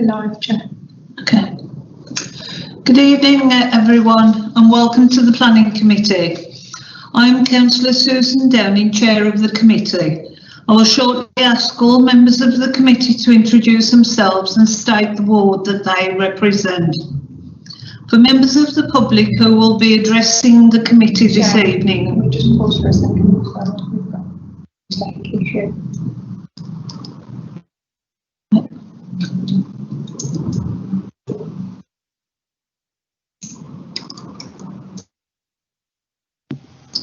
We're live, Chair. Okay. Good evening, everyone, and welcome to the Planning Committee. I'm Councillor Susan Downing, Chair of the Committee. I will shortly ask all members of the committee to introduce themselves and state the ward that they represent. For members of the public who will be addressing the committee this evening. We'll just pause for a second. We've got a tech issue.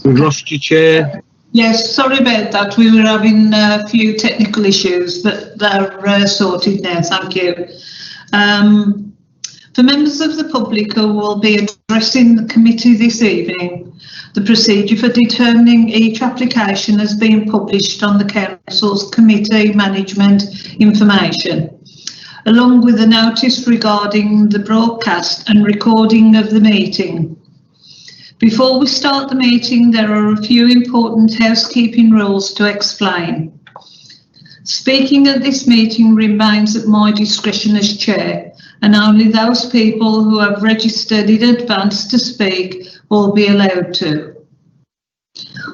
We've lost you, Chair. Yes, sorry about that. We were having a few technical issues, but they're sorted now. Thank you. For members of the public who will be addressing the committee this evening, the procedure for determining each application has been published on the Council's Committee Management Information, along with a notice regarding the broadcast and recording of the meeting. Before we start the meeting, there are a few important housekeeping rules to explain. Speaking at this meeting remains at my discretion as Chair, and only those people who have registered in advance to speak will be allowed to.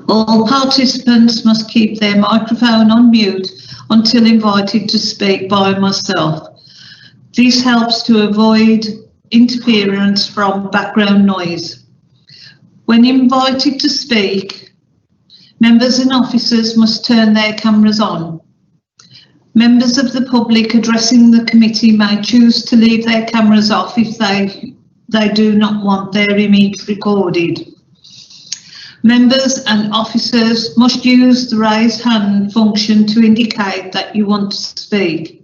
All participants must keep their microphone on mute until invited to speak by myself. This helps to avoid interference from background noise. When invited to speak, members and officers must turn their cameras on. Members of the public addressing the committee may choose to leave their cameras off if they do not want their image recorded. Members and officers must use the raise hand function to indicate that you want to speak.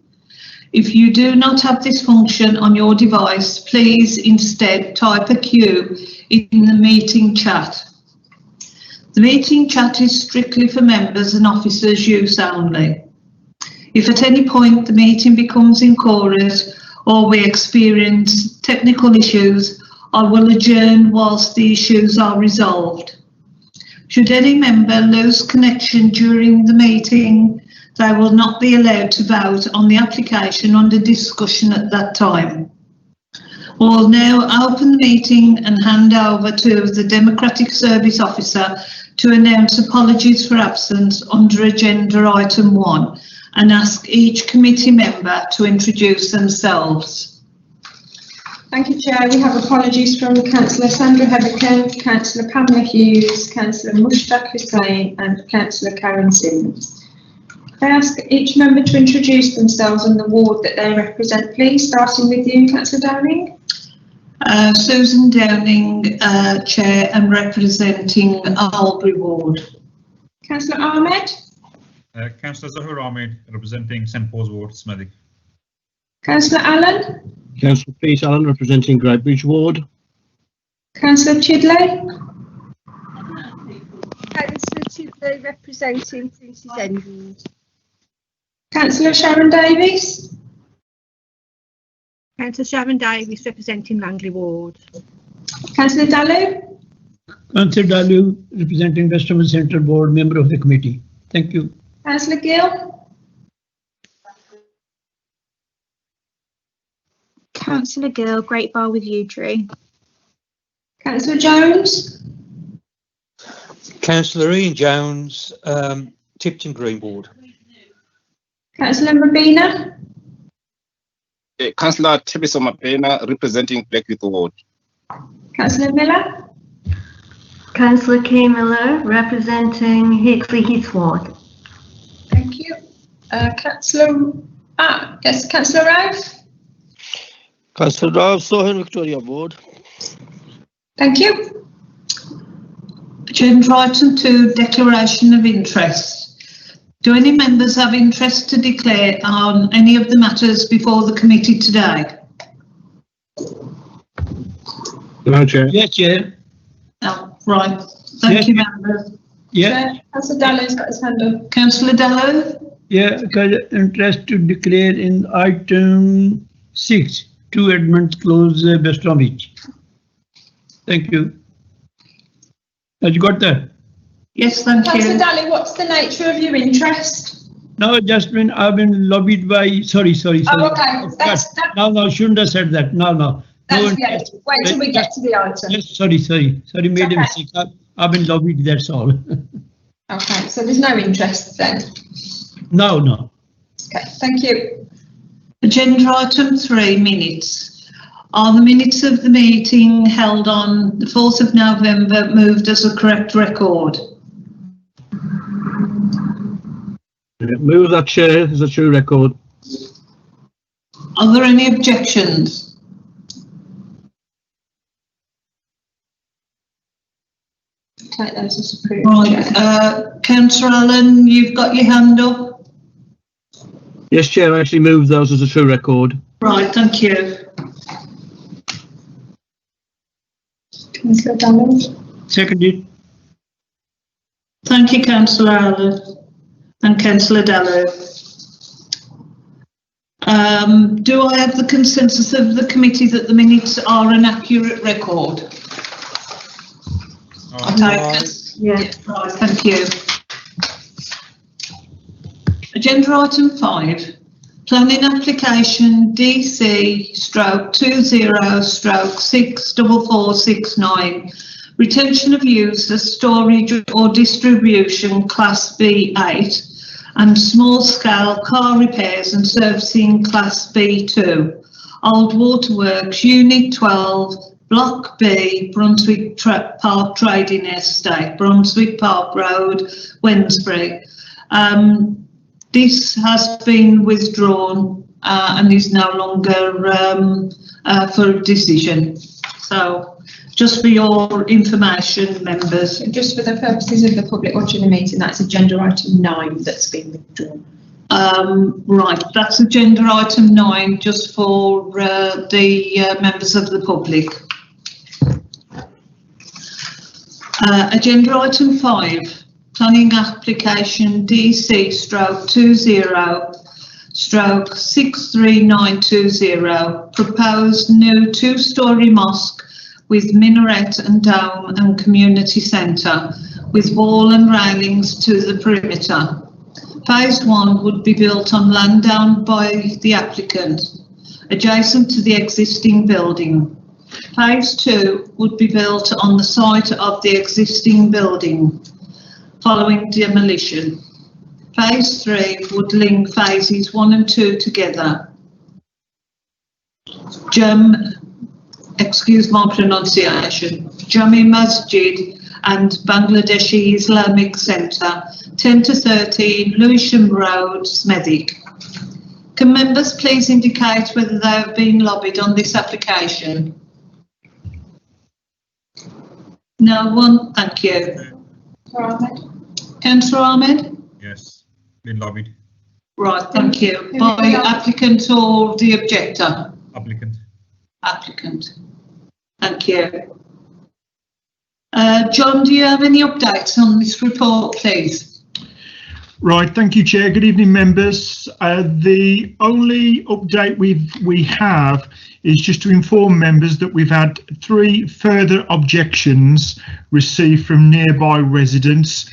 If you do not have this function on your device, please instead type a Q in the meeting chat. The meeting chat is strictly for members and officers' use only. If at any point the meeting becomes inchorus or we experience technical issues, I will adjourn whilst the issues are resolved. Should any member lose connection during the meeting, they will not be allowed to vote on the application under discussion at that time. I will now open the meeting and hand over to the Democratic Service Officer to announce apologies for absence under agenda item 1 and ask each committee member to introduce themselves. Thank you, Chair. We have apologies from Councillor Sandra Heatherton, Councillor Pamela Hughes, Councillor Mushtaq Hussain and Councillor Karen Sims. I ask each member to introduce themselves and the ward that they represent, please, starting with you, Councillor Downing. Susan Downing, Chair and representing Albury Ward. Councillor Ahmed. Councillor Zahur Ahmed, representing St Paul's Ward, Smethwick. Councillor Allen. Councillor Peace Allen, representing Greatbridge Ward. Councillor Chidley. Councillor Chidley, representing Prince's End. Councillor Sharon Davies. Councillor Sharon Davies, representing Langley Ward. Councillor Dalu. Councillor Dalu, representing Westover Central Board, member of the committee. Thank you. Councillor Gill. Councillor Gill, Great Bar with Yew Tree. Councillor Jones. Councillor Ian Jones, Tipton Green Board. Councillor Mabina. Councillor Tebiso Mapena, representing Blackheath Ward. Councillor Miller. Councillor Kay Miller, representing Hickley Heath Ward. Thank you. Councillor Ralph. Councillor Ralph Sohan, Victoria Ward. Thank you. Agenda item 2, declaration of interest. Do any members have interest to declare on any of the matters before the committee today? No, Chair. Yes, Chair. Oh, right. Thank you, members. Yeah. Councillor Dallo's got his hand up. Councillor Dallow? Yeah, interest to declare in item 6, 2 Edmonds Close, West Bromwich. Thank you. Have you got that? Yes, thank you. Councillor Daly, what's the nature of your interest? Now, Jasmine, I've been lobbied by, sorry. Oh, okay, No, shouldn't have said that. No. that's good. Wait till we get to the item. Yes, sorry, made Okay. a mistake. I've been lobbied, that's all. Okay, so there's no interest then. No. Okay, thank you. Agenda item 3, minutes. Are the minutes of the meeting held on the 4th of November moved as a correct record? Move that, Chair, as a true record. Are there any objections? Take those as approved. Right, Councillor Allen, you've got your hand up. Yes, Chair, I actually moved those as a true record. Right, thank you. Councillor Donald. Seconded. Thank you, Councillor Allen and Councillor Dallow. Do I have the consensus of the committee that the minutes are an accurate record? I take it. Yes. Right, thank you. Agenda item 5, planning application DC/20/64469, retention of use as storage or distribution class B8 and small scale car repairs and servicing class B2, Old Waterworks Unit 12, Block B, Brunswick Park Trading Estate, Brunswick Park Road, Wednesbury. This has been withdrawn and is no longer for a decision. So, just for your information, members. Just for the purposes of the public watching the meeting, that's agenda item 9 that's been withdrawn. Right, that's agenda item 9, just for the members of the public. Agenda item 5, planning application DC/20/63920, proposed new 2-storey mosque with minaret and dome and community centre with wall and railings to the perimeter. Phase 1 would be built on land owned by the applicant, adjacent to the existing building. Phase 2 would be built on the site of the existing building, following demolition. Phase 3 would link phases 1 and 2 together. Excuse my pronunciation, Jami Masjid and Bangladeshi Islamic Centre, 10 to 13 Lewisham Road, Smethwick. Can members please indicate whether they have been lobbied on this application? No one, thank you. Councillor Ahmed? Yes, been lobbied. Right, thank you. By applicant or the objector? Applicant. Applicant. Thank you. John, do you have any updates on this report, please? Right, thank you, Chair. Good evening, members. The only update we have is just to inform members that we've had 3 further objections received from nearby residents.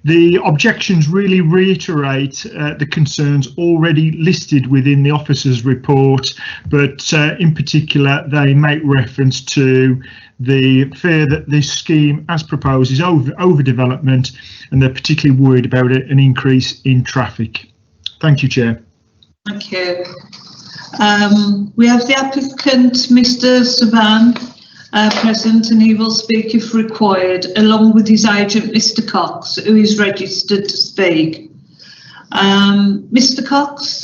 The objections really reiterate the concerns already listed within the officer's report, but in particular they make reference to the fear that this scheme as proposed is overdevelopment, and they're particularly worried about an increase in traffic. Thank you, Chair. Thank you. We have the applicant, Mr. Savan, present, and he will speak if required, along with his agent, Mr. Cox, who is registered to speak. Mr. Cox,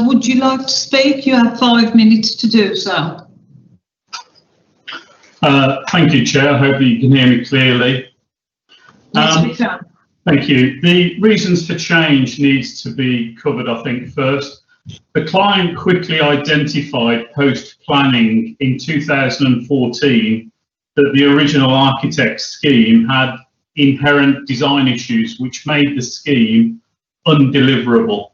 would you like to speak? You have 5 minutes to do so. Thank you, Chair. I hope you can hear me clearly. Yes, we can. Thank you. The reasons for change needs to be covered, I think, first. The client quickly identified post-planning in 2014 that the original architect's scheme had inherent design issues which made the scheme undeliverable.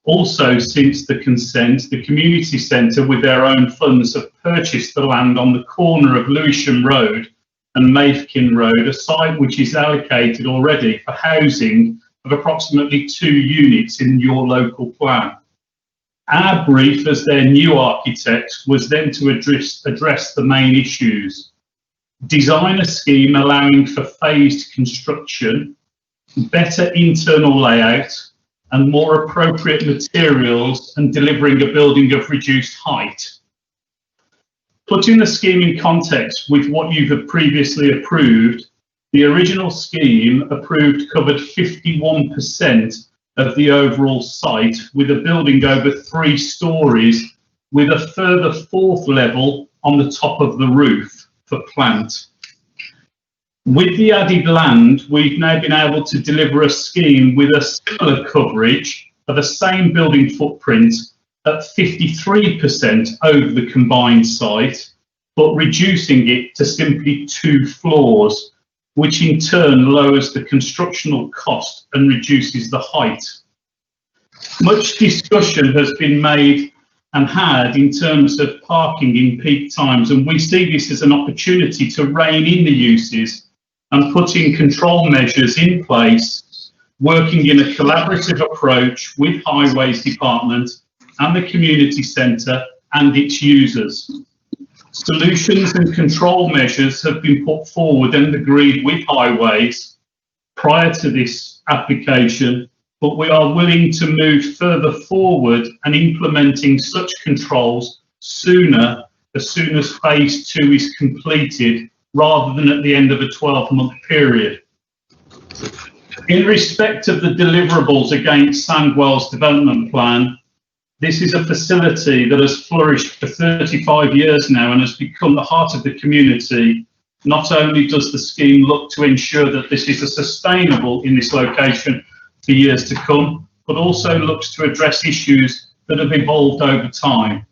Also, since the consent, the community centre with their own funds have purchased the land on the corner of Lewisham Road and Mafekin Road, a site which is allocated already for housing of approximately 2 units in your local plan. Our brief as their new architects was then to address the main issues. Design a scheme allowing for phased construction, better internal layout, and more appropriate materials, and delivering a building of reduced height. Putting the scheme in context with what you have previously approved, the original scheme approved covered 51% of the overall site, with a building over 3 stories, with a further 4th level on the top of the roof for plant. With the added land, we've now been able to deliver a scheme with a similar coverage of the same building footprint at 53% over the combined site, but reducing it to simply 2 floors, which in turn lowers the constructional cost and reduces the height. Much discussion has been made and had in terms of parking in peak times, and we see this as an opportunity to rein in the uses and putting control measures in place, working in a collaborative approach with Highways Department and the community centre and its users. Solutions and control measures have been put forward and agreed with Highways prior to this application, but we are willing to move further forward and implementing such controls sooner, as soon as phase 2 is completed, rather than at the end of a 12-month period. In respect of the deliverables against Sandwell's development plan, this is a facility that has flourished for 35 years now and has become the heart of the community. Not only does the scheme look to ensure that this is sustainable in this location for years to come, but also looks to address issues that have evolved over time.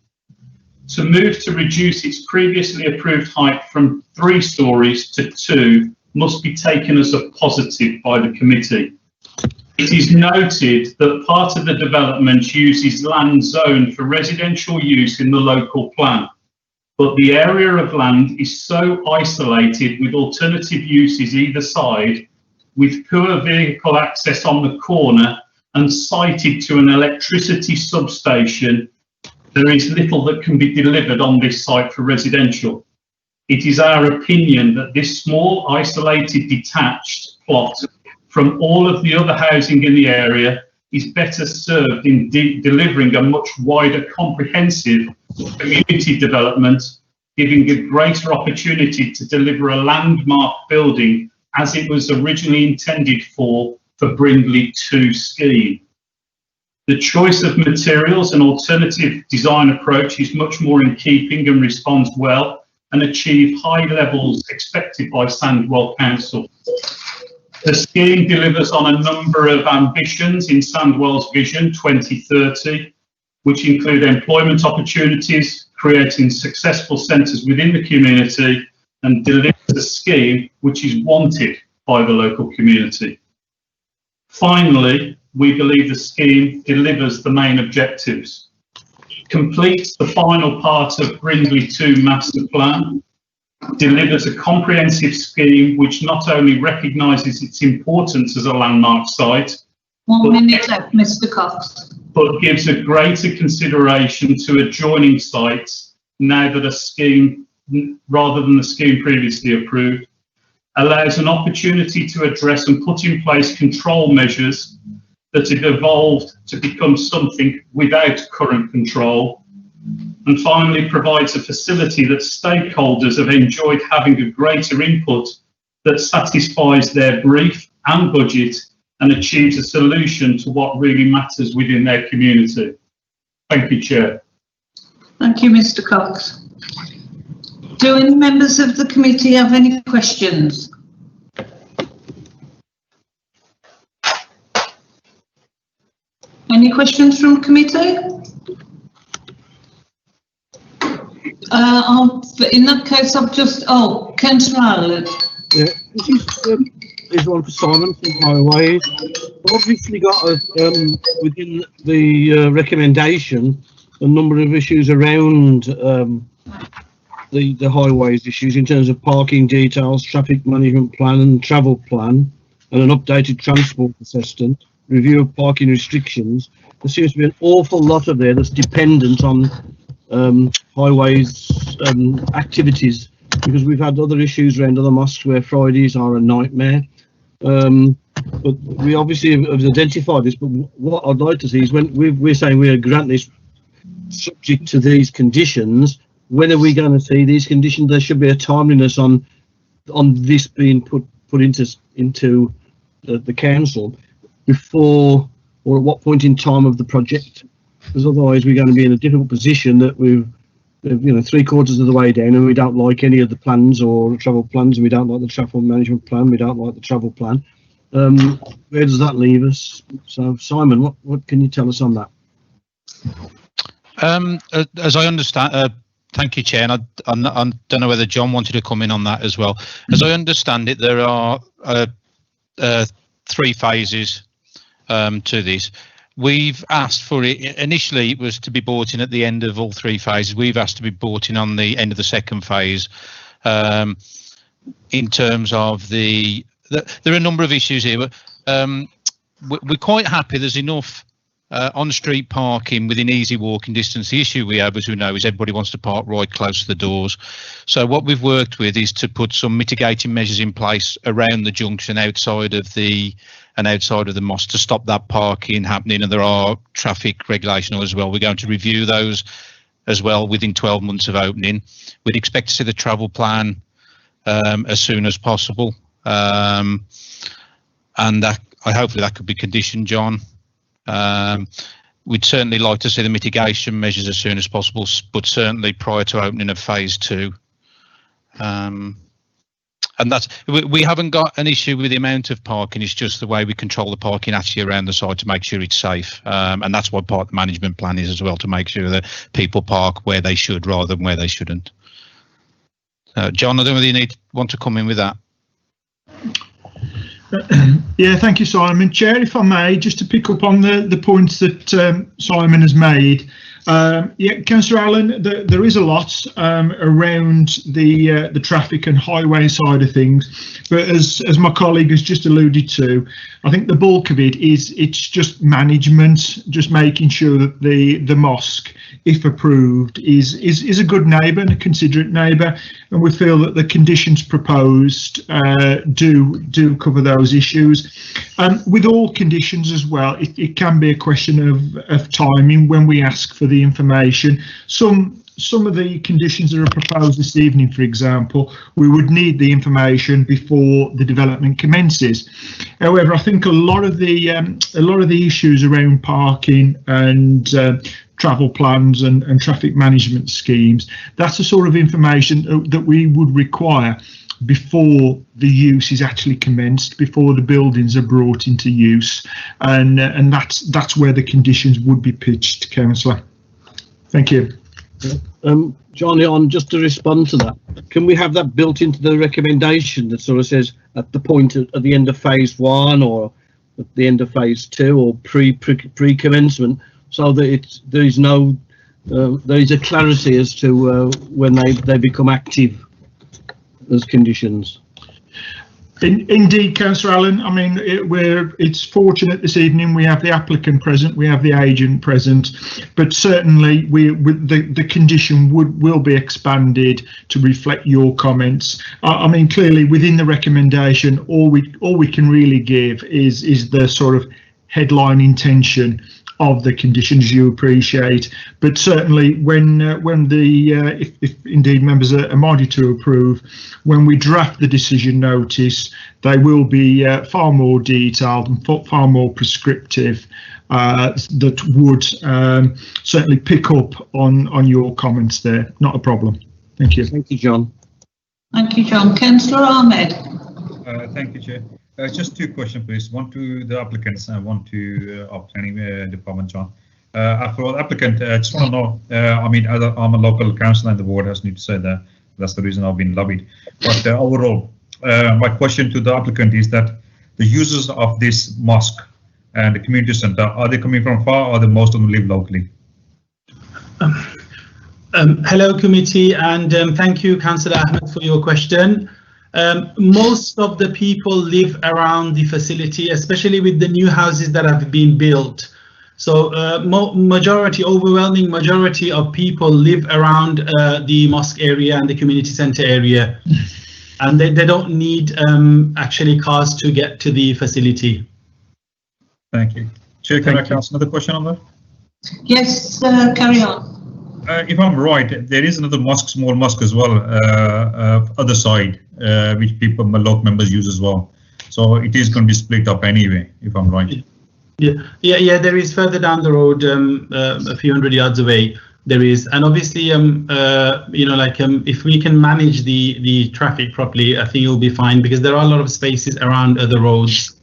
To move to reduce its previously approved height from 3 stories to 2 must be taken as a positive by the committee. It is noted that part of the development uses land zoned for residential use in the local plan, but the area of land is so isolated with alternative uses either side, with poor vehicle access on the corner and sited to an electricity substation, there is little that can be delivered on this site for residential. It is our opinion that this small, isolated, detached plot from all of the other housing in the area is better served in delivering a much wider, comprehensive community development, giving a greater opportunity to deliver a landmark building as it was originally intended for Brindley 2 scheme. The choice of materials and alternative design approach is much more in keeping and responds well and achieve high levels expected by Sandwell Council. The scheme delivers on a number of ambitions in Sandwell's Vision 2030, which include employment opportunities, creating successful centres within the community, and delivers a scheme which is wanted by the local community. Finally, we believe the scheme delivers the main objectives, completes the final part of Brindley 2 master plan, delivers a comprehensive scheme which not only recognises its importance as a landmark site, 1 minute left, Mr. Cox. But gives a greater consideration to adjoining sites now that a scheme, rather than the scheme previously approved, allows an opportunity to address and put in place control measures that have evolved to become something without current control, and finally provides a facility that stakeholders have enjoyed having a greater input that satisfies their brief and budget and achieves a solution to what really matters within their community. Thank you, Chair. Thank you, Mr. Cox. Do any members of the committee have any questions? Any questions from committee? In that case, I've just, Councillor Allen. Yeah, this is one for Simon from Highways. We've obviously got within the recommendation a number of issues around the highways issues in terms of parking details, traffic management plan and travel plan. and an updated transport assessment, review of parking restrictions. There seems to be an awful lot of there that's dependent on highways activities, because we've had other issues around other mosques where Fridays are a nightmare. But we obviously have identified this, but what I'd like to see is when we're saying we're grant this subject to these conditions, when are we going to see these conditions? There should be a timeliness on this being put into the council before, or at what point in time of the project, because otherwise we're going to be in a difficult position that we've 3/4 of the way down and we don't like any of the plans or travel plans, and we don't like the travel management plan, we don't like the travel plan. Where does that leave us? So Simon, what can you tell us on that? As I understand, thank you, Chair, and I don't know whether John wanted to come in on that as well. As I understand it, there are 3 phases to this. We've asked for it, initially it was to be brought in at the end of all 3 phases. We've asked to be brought in on the end of the 2nd phase. In terms of there are a number of issues here, but we're quite happy there's enough on-street parking within easy walking distance. The issue we have, as we know, is everybody wants to park right close to the doors. So what we've worked with is to put some mitigating measures in place around the junction outside of the mosque to stop that parking happening, and there are traffic regulation as well. We're going to review those as well within 12 months of opening. We'd expect to see the travel plan as soon as possible, and hopefully that could be conditioned, John. We'd certainly like to see the mitigation measures as soon as possible, but certainly prior to opening of phase 2. And we haven't got an issue with the amount of parking, it's just the way we control the parking actually around the site to make sure it's safe. And that's what part of the management plan is as well, to make sure that people park where they should rather than where they shouldn't. John, I don't know whether you want to come in with that. Yeah, thank you, Simon. Chair, if I may, just to pick up on the points that Simon has made. Yeah, Councillor Allen, there is a lot around the traffic and highway side of things, but as my colleague has just alluded to, I think the bulk of it's just management, just making sure that the mosque, if approved, is a good neighbour and a considerate neighbour, and we feel that the conditions proposed do cover those issues. With all conditions as well, it can be a question of timing when we ask for the information. Some of the conditions that are proposed this evening, for example, we would need the information before the development commences. However, I think a lot of the issues around parking and travel plans and traffic management schemes, that's the sort of information that we would require before the use is actually commenced, before the buildings are brought into use, and that's where the conditions would be pitched, Councillor. Thank you. Johnny, just to respond to that, can we have that built into the recommendation that sort of says at the point at the end of phase 1 or at the end of phase 2 or pre-commencement, so that there is a clarity as to when they become active as conditions? Indeed, Councillor Allen. I mean, it's fortunate this evening we have the applicant present, we have the agent present, but certainly the condition will be expanded to reflect your comments. I mean, clearly within the recommendation, all we can really give is the sort of headline intention of the conditions, you appreciate, but certainly when if indeed members are minded to approve, when we draft the decision notice, they will be far more detailed and far more prescriptive, that would certainly pick up on your comments there. Not a problem. Thank you. Thank you, John. Thank you, John. Councillor Ahmed. Thank you, Chair. Just 2 questions, please. One to the applicants and one to our planning department, John. For the applicant, I just want to know, I mean, I'm a local councillor and the board has need to say that. That's the reason I've been lobbied. But overall, my question to the applicant is that the users of this mosque and the community centre, are they coming from far or do most of them live locally? Hello, committee, and thank you, Councillor Ahmed, for your question. Most of the people live around the facility, especially with the new houses that have been built. So overwhelming majority of people live around the mosque area and the community center area, and they don't need actually cars to get to the facility. Thank you. Chair, can I ask another question on that? Yes, carry on. If I'm right, there is another mosque, small mosque as well, other side, which people, local members use as well. So it is going to be split up anyway, if I'm right. Yeah. There is further down the road, a few hundred yards away. There is, and obviously, if we can manage the traffic properly, I think it'll be fine, because there are a lot of spaces around other roads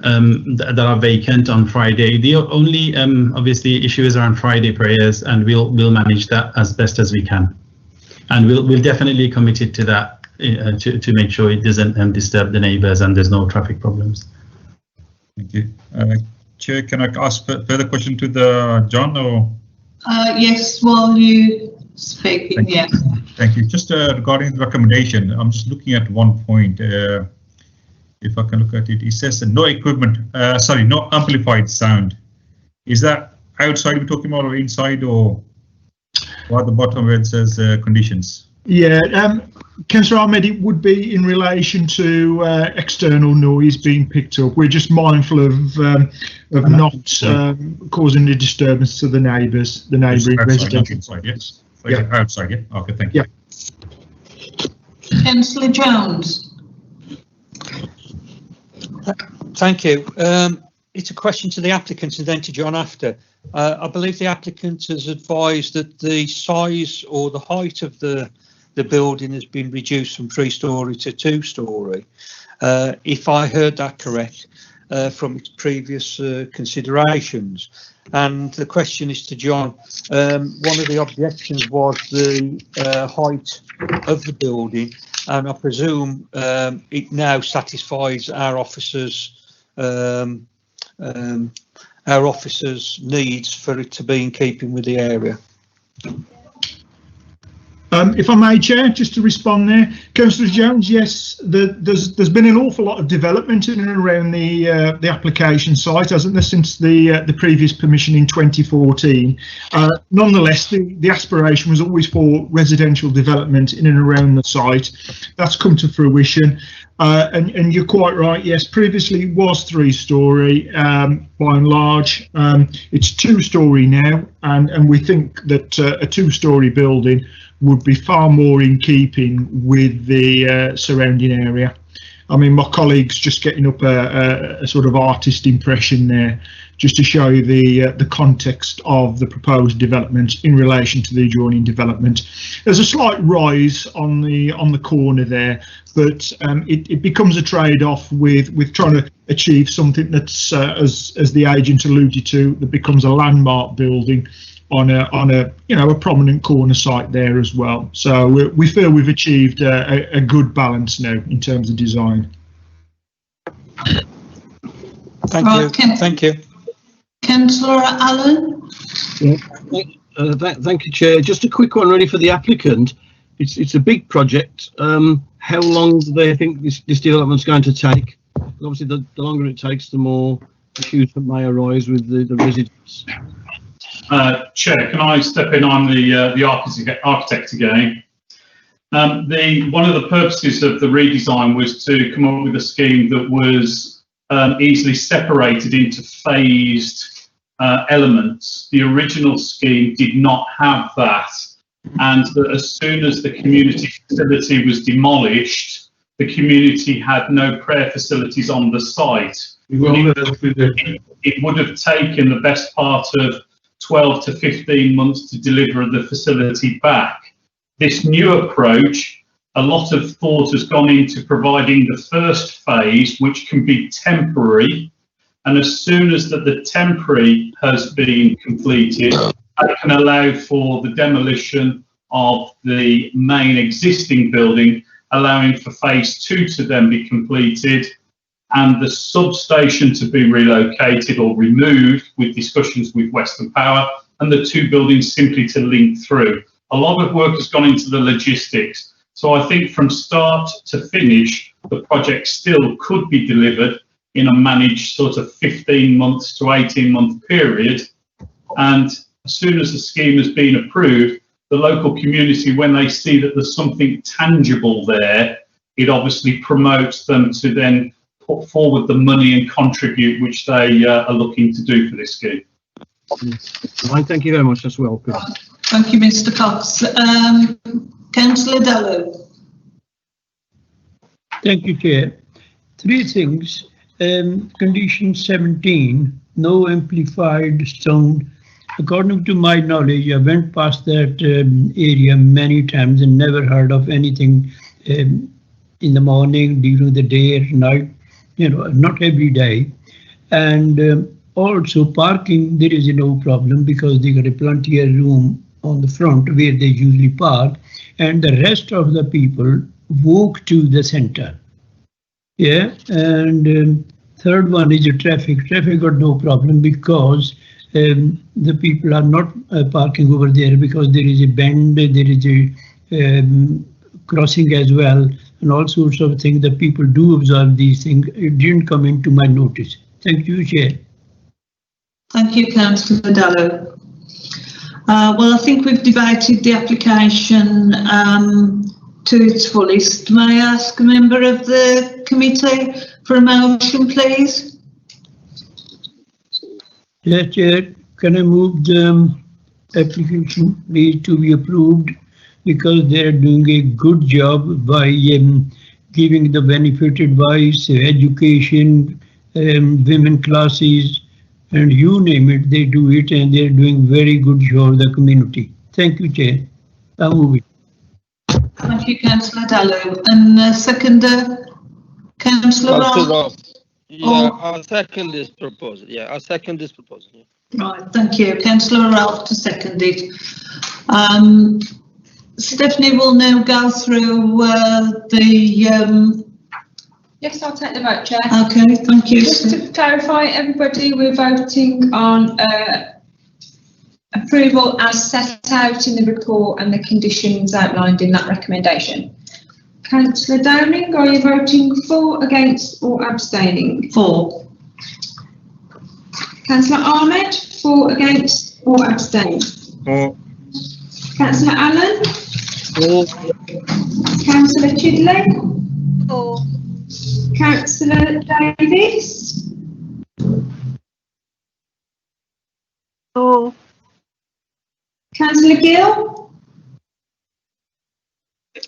that are vacant on Friday. The only obviously issue is around Friday prayers, and we'll manage that as best as we can, and we'll definitely committed to that to make sure it doesn't disturb the neighbours and there's no traffic problems. Thank you. Chair, can I ask further question to the John or? Yes, while you speak. Yeah. Thank you. Just regarding the recommendation, I'm just looking at one point. If I can look at it, it says no equipment, no amplified sound. Is that outside we're talking about, or inside, or at the bottom where it says conditions? Yeah, Councillor Ahmed, it would be in relation to external noise being picked up. We're just mindful of not causing any disturbance to the neighbours, the neighbouring residents. Inside, yes. Yeah. Outside, yeah. Okay, thank you. Yeah. Councillor Jones. Thank you. It's a question to the applicant and then to John after. I believe the applicant has advised that the size or the height of the building has been reduced from 3-storey to 2-storey. If I heard that correct from its previous considerations. And the question is to John. One of the objections was the height of the building, and I presume it now satisfies our officers' needs for it to be in keeping with the area. If I may, Chair, just to respond there, Councillor Jones, yes, there's been an awful lot of development in and around the application site, hasn't there, since the previous permission in 2014. Nonetheless, the aspiration was always for residential development in and around the site. That's come to fruition, and you're quite right. Yes, previously it was 3-storey by and large. It's 2-storey now, and we think that a 2-storey building would be far more in keeping with the surrounding area. I mean, my colleague's just getting up a sort of artist impression there, just to show you the context of the proposed development in relation to the adjoining development. There's a slight rise on the corner there, but it becomes a trade-off with trying to achieve something that's, as the agent alluded to, that becomes a landmark building on a prominent corner site there as well. So we feel we've achieved a good balance now in terms of design. Thank you. Councillor Allen. Thank you, Chair. Just a quick one, really, for the applicant. It's a big project. How long do they think this development's going to take? Obviously, the longer it takes, the more issues that may arise with the residents. Chair, can I step in? I'm the architect again. One of the purposes of the redesign was to come up with a scheme that was easily separated into phased elements. The original scheme did not have that, and that as soon as the community facility was demolished, the community had no prayer facilities on the site. It would have taken the best part of 12 to 15 months to deliver the facility back. This new approach, a lot of thought has gone into providing the first phase, which can be temporary, and as soon as the temporary has been completed, that can allow for the demolition of the main existing building, allowing for phase 2 to then be completed, and the substation to be relocated or removed with discussions with Western Power, and the 2 buildings simply to link through. A lot of work has gone into the logistics So I think from start to finish, the project still could be delivered in a managed sort of 15 months to 18-month period. And as soon as the scheme has been approved, the local community, when they see that there's something tangible there, it obviously promotes them to then put forward the money and contribute, which they are looking to do for this scheme. Thank you very much. That's welcome. Thank you, Mr. Cox. Councillor Dallow. Thank you, Chair. Three things. Condition 17, no amplified sound. According to my knowledge, I went past that area many times and never heard of anything in the morning, during the day, at night, you know, not every day. And also parking, there is no problem because they got a plenty of room on the front where they usually park, and the rest of the people walk to the center. Yeah, and third one is the traffic. Traffic got no problem because the people are not parking over there because there is a bend, there is a crossing as well, and all sorts of things. The people do observe these things. It didn't come into my notice. Thank you, Chair. Thank you, Councillor Dallow. Well, I think we've debated the application to its fullest. May I ask a member of the committee for a motion, please? Yes, Chair. Can I move the application please to be approved because they're doing a good job by giving the benefit advice, education, women classes, and you name it, they do it, and they're doing very good job the community. Thank you, Chair. I'll move it. Thank you, Councillor Dallow. And seconder, Councillor Ross. Yeah, I'll second this proposal. Yeah, I'll second this proposal. Yeah. Right, thank you. Councillor Ralph to second it. Stephanie will now go through the... Yes, I'll take the vote, Chair. Okay, thank you. Just to clarify, everybody, we're voting on approval as set out in the report and the conditions outlined in that recommendation. Councillor Downing, are you voting for, against or abstaining? For. Councillor Ahmed, for, against or abstain? For. Councillor Allen? For. Councillor Chidley? For. Councillor Davies? For. Councillor Gill?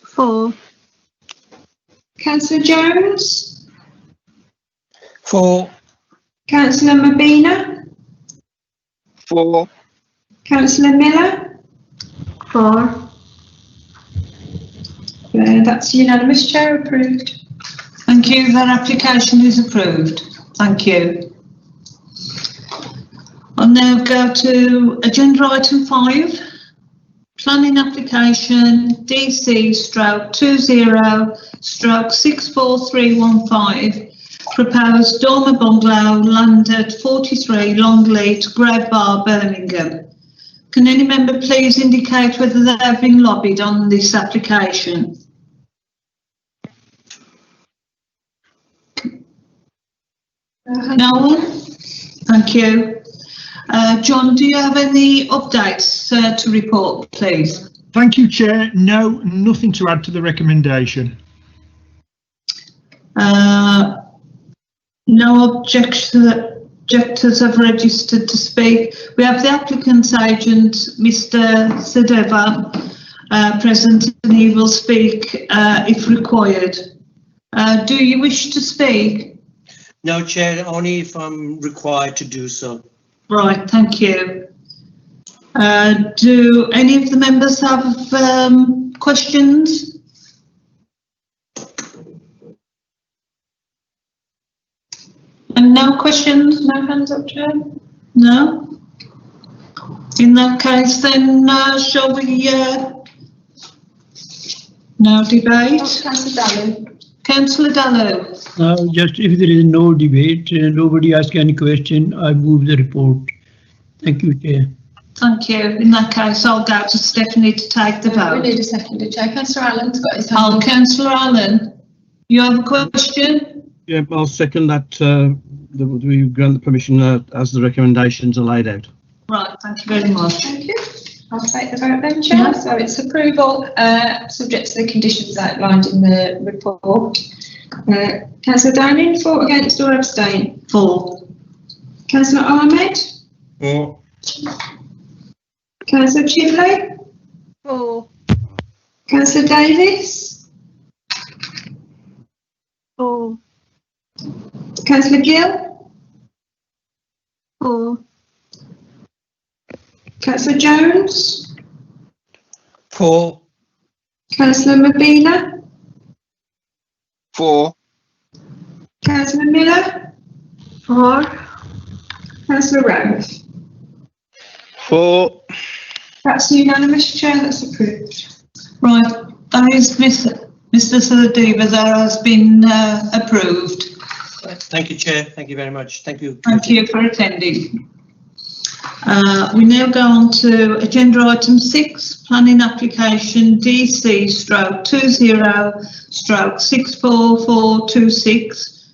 For. Councillor Jones? For. Councillor Mabina? For. Councillor Miller? For. That's unanimous, Chair, approved. Thank you. That application is approved. Thank you. I'll now go to agenda item 5. Planning application DC/20/64315. Proposed dormer bungalow, land at 43 Longleat, Grey Bar, Birmingham. Can any member please indicate whether they have been lobbied on this application? No one? Thank you. John, do you have any updates to report, please? Thank you, Chair. No, nothing to add to the recommendation. No objectors have registered to speak. We have the applicant's agent, Mr. Sadeva, present, and he will speak if required. Do you wish to speak? No, Chair, only if I'm required to do so. Right, thank you. Do any of the members have questions? And no questions? No hands up, Chair? No? In that case, then shall we now debate? Councillor Dallow. Councillor Dallow. Just if there is no debate, nobody ask any question, I move the report. Thank you, Chair. Thank you. In that case, I'll go to Stephanie to take the We vote. need a second, Chair. Councillor Allen's got his hand Oh, up. Councillor Allen, you have a question? Yeah, I'll second that, that we grant the permission as the recommendations are laid out. Right, thank you very much. Thank you. I'll take the vote then, Chair. Yeah. So it's approval, subject to the conditions outlined in the report. Councillor Downing, for, against or abstain? For. Councillor Ahmed? For. Councillor Chidley? For. Councillor Davis? For. Councillor Gill? For. Councillor Jones? For. Councillor Mabina? For. Councillor Miller? For. Councillor Rose? For. That's unanimous, Chair, that's approved. Right, that is Mr. Sadeva, that has been approved. Thank you, Chair. Thank you very much. Thank you. Thank you for attending. We now go on to agenda item 6, planning application DC/20/64426,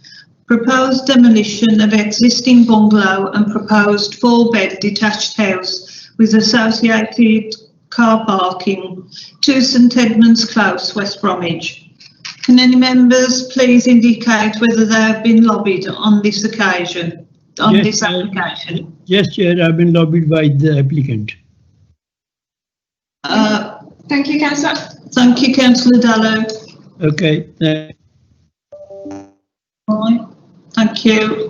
proposed demolition of existing bungalow and proposed 4-bed detached house with associated car parking, 2 St Edmunds Close, West Bromwich. Can any members please indicate whether they have been lobbied on this occasion, on Yes, this application? Yes, Chair, I've been lobbied by the applicant. Thank you, Councillor. Thank you, Councillor Dallow. Okay. Right, thank you.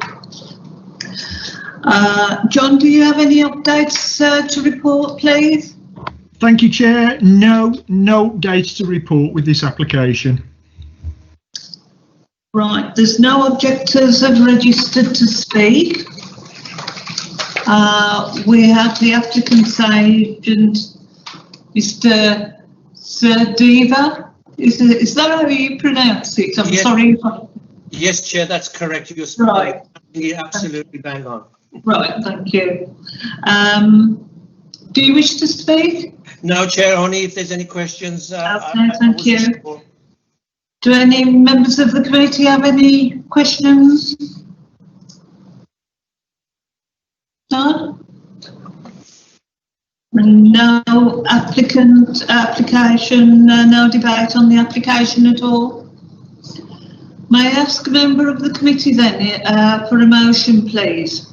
John, do you have any updates to report, please? Thank you, Chair. No dates to report with this application. Right, there's no objectors have registered to speak. We have the applicant's agent, Mr. Sadeva. Is that how you pronounce it? I'm Yes. sorry if I... Yes, Chair, that's correct. You're Right. absolutely bang on. Right, thank you. Do you wish to speak? No, Chair, only if there's any questions. Okay, thank you. Do any members of the committee have any questions? No? No application, no debate on the application at all? May I ask a member of the committee then for a motion, please?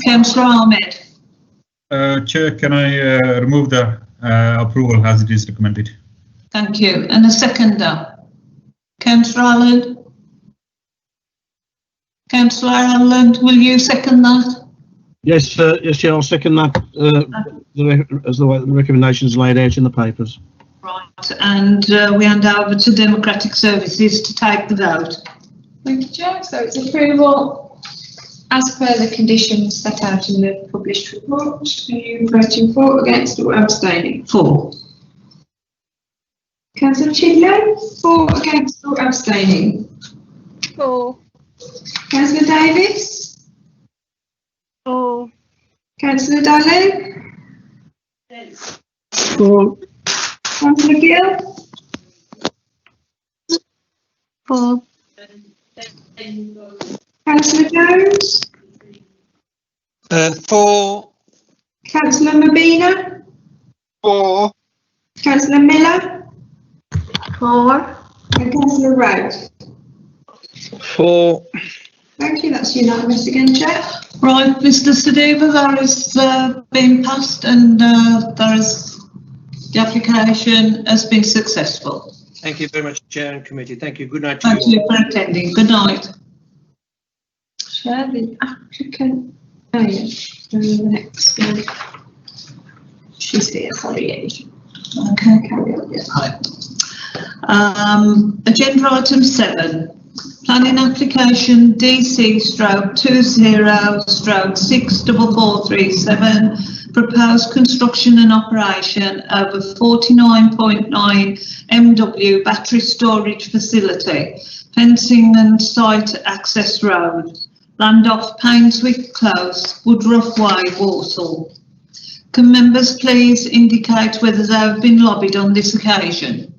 Councillor Ahmed. Chair, can I remove the approval as it is recommended? Thank you. And a seconder? Councillor Allen? Councillor Allen, will you second that? Yes, yes, Chair, I'll second that, as the recommendations laid out in the papers. Right, and we hand over to Democratic Services to take the vote. Thank you, Chair. So it's approval as per the conditions set out in the published report. Are you voting for, against or abstaining? For. Councillor Chidley, for, against or abstaining? For. Councillor Davis? For. Councillor Dallow? For. Councillor Gill? For. Councillor Jones? For. Councillor Mabina? For. Councillor Miller? For. And Councillor Rose? For. Thank you, that's unanimous again, Chair. Right, Mr. Sadeva, that has been passed and the application has been successful. Thank you very much, Chair and Committee. Thank you. Good night to you. Thank you for attending. Good night. Chair, the applicant. Oh, yes. The next one. She's here, sorry. Okay. Carry on, yes. Agenda item 7. Planning application DC/20/64437, proposed construction and operation of a 49.9 MW battery storage facility, fencing and site access road, Land off Painswick Close, Woodruff Way, Walsall. Can members please indicate whether they have been lobbied on this occasion?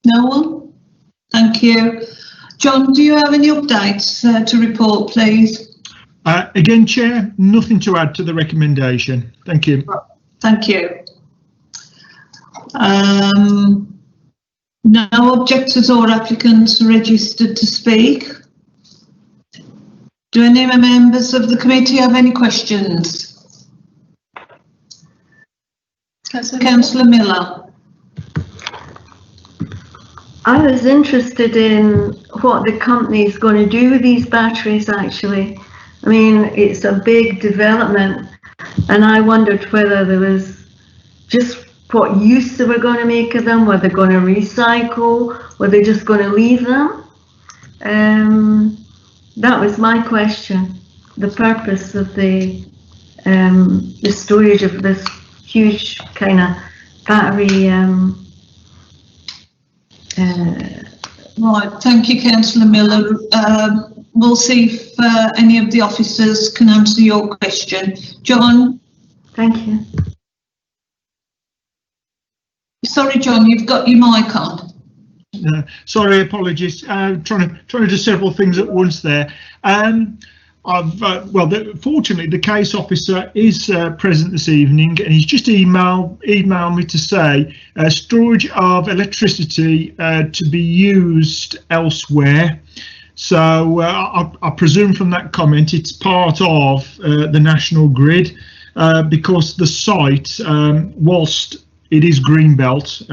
No one? Thank you. John, do you have any updates to report, please? Again, Chair, nothing to add to the recommendation. Thank you. Thank you. No objectors or applicants registered to speak. Do any members of the committee have any questions? Councillor Miller. I was interested in what the company is going to do with these batteries, actually. I mean, it's a big development, and I wondered whether there was just what use they were going to make of them, were they going to recycle, were they just going to leave them? That was my question, the purpose of the storage of this huge kind of battery. Right, thank you, Councillor Miller. We'll see if any of the officers can answer your question. John? Thank you. Sorry, John, you've got your mic on. Sorry, apologies. Trying to do several things at once there. Fortunately, the case officer is present this evening, and he's just emailed me to say storage of electricity to be used elsewhere. So I presume from that comment it's part of the national grid, because the site, whilst it is Greenbelt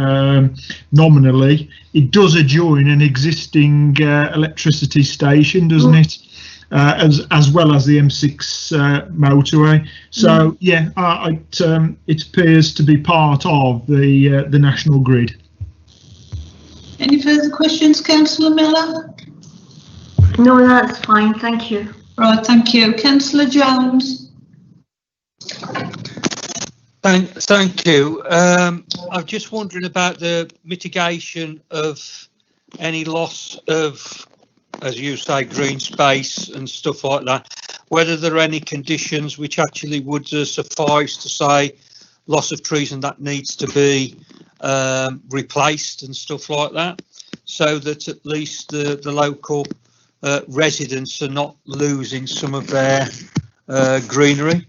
nominally, it does adjoin an existing electricity station, doesn't it? As well as the M6 motorway. So yeah, it appears to be part of the national grid. Any further questions, Councillor Miller? No, that's fine, thank you. Right, thank you. Councillor Jones? Thank you. I'm just wondering about the mitigation of any loss of, as you say, green space and stuff like that, whether there are any conditions which actually would suffice to say loss of trees and that needs to be replaced and stuff like that, so that at least the local residents are not losing some of their greenery.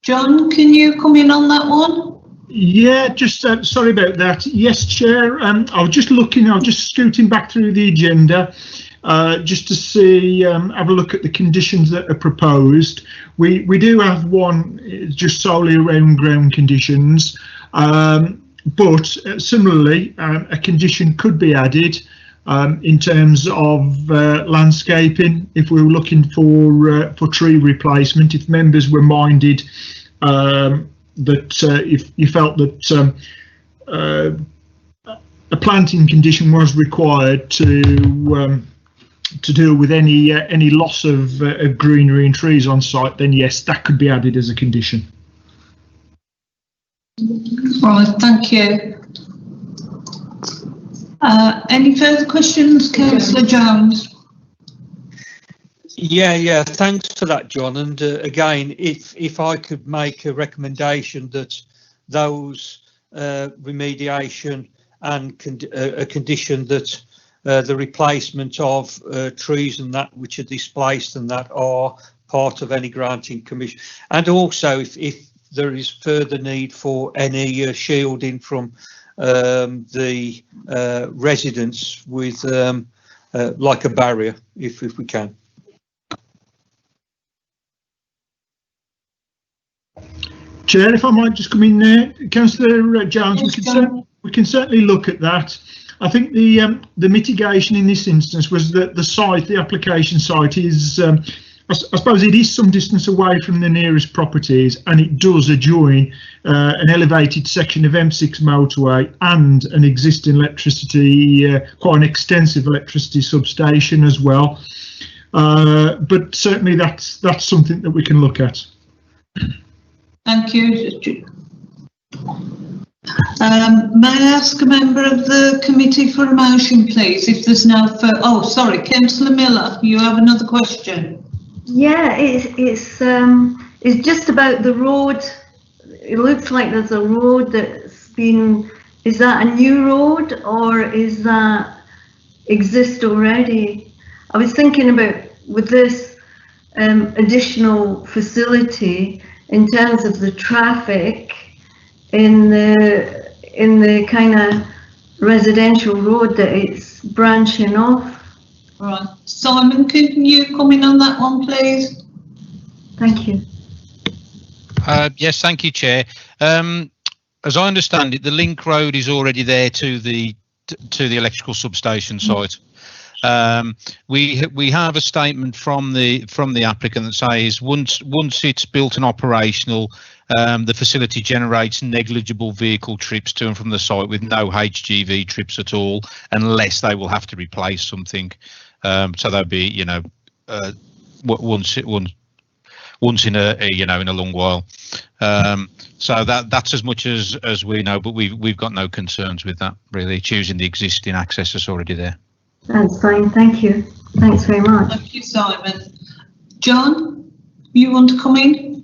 John, can you come in on that one? Yeah, just sorry about that. Yes, Chair. I was just looking. I was just scooting back through the agenda, just to see, have a look at the conditions that are proposed. We do have one just solely around ground conditions, but similarly, a condition could be added in terms of landscaping. If we were looking for tree replacement, if members were minded. That if you felt that a planting condition was required to deal with any loss of greenery and trees on site, then yes, that could be added as a condition. Right, thank you. Any further questions, Councillor Jones? Yeah, thanks for that, John. And again, if I could make a recommendation that those remediation and a condition that the replacement of trees and that which are displaced and that are part of any granting commission, and also if there is further need for any shielding from the residents with like a barrier, if we can. Chair, if I might just come in there, Councillor Jones, we can certainly look at that. I think the mitigation in this instance was that the site, the application site, is I suppose it is some distance away from the nearest properties, and it does adjoin an elevated section of M6 motorway and an existing electricity, quite an extensive electricity substation as well. But certainly that's something that we can look at. Thank you. May I ask a member of the committee for a motion, please, if there's no further... Oh, sorry, Councillor Miller, you have another question? Yeah, it's just about the road. It looks like there's a road that's been, is that a new road or is that exist already? I was thinking about with this additional facility in terms of the traffic in the kind of residential road that it's branching off. Right, Simon, can you come in on that one, please? Thank you. Yes, thank you, Chair. As I understand it, the link road is already there to the electrical substation site. We have a statement from the applicant that says once it's built and operational, the facility generates negligible vehicle trips to and from the site with no HGV trips at all, unless they will have to replace something. So there'll be, you know, once in a long while. So that's as much as we know, but we've got no concerns with that really. Choosing the existing access that's already there. That's fine, thank you. Thanks very much. Thank you, Simon. John, you want to come in?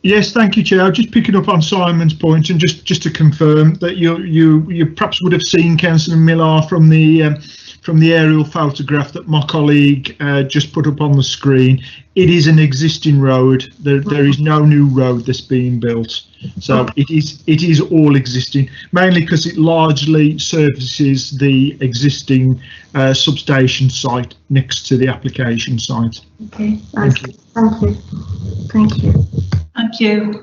Yes, thank you, Chair. Just picking up on Simon's point, and just to confirm that you perhaps would have seen Councillor Millar from the aerial photograph that my colleague just put up on the screen. It is an existing road. There is no new road that's being built, so it is all existing. Mainly because it largely services the existing substation site next to the application site. Okay, thank you. Thank you. Thank you.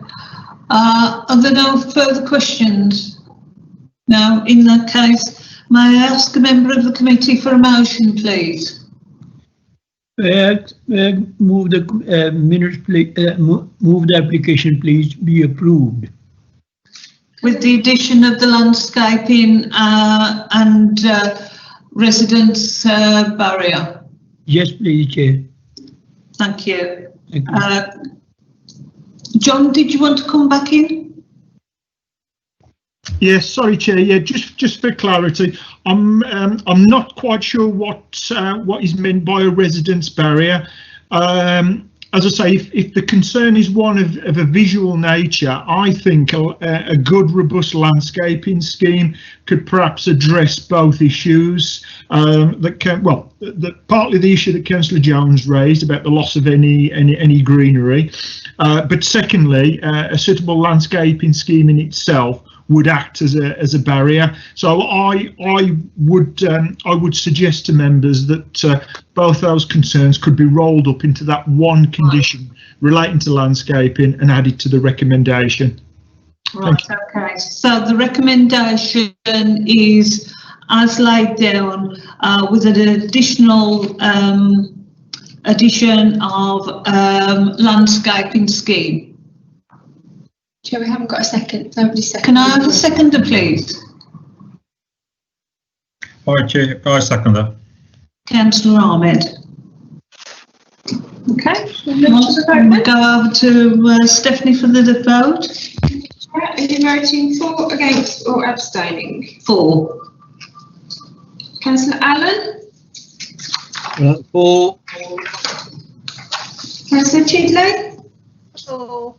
Are there no further questions? No, in that case, may I ask a member of the committee for a motion, please? Move the minutes, please. Move the application, please, be approved. With the addition of the landscaping and residence barrier. Yes, please, Chair. Thank you. Thank you. John, did you want to come back in? Yes, sorry, Chair. Yeah, just for clarity, I'm not quite sure what is meant by a residence barrier. As I say, if the concern is one of a visual nature, I think a good, robust landscaping scheme could perhaps address both issues. Partly the issue that Councillor Jones raised about the loss of any greenery, but secondly, a suitable landscaping scheme in itself would act as a barrier. So I would suggest to members that both those concerns could be rolled up into that one condition relating to landscaping and added to the recommendation. Right, okay. So the recommendation is as laid down with an additional addition of landscaping scheme. Chair, we haven't got a second. Nobody second. Can I have a seconder, please? All right, Chair, I second that. Councillor Ahmed. Okay, we'll go over to Stephanie for the vote. Are you voting for, against, or abstaining? For. Councillor Allen? For. Councillor Chidley? For.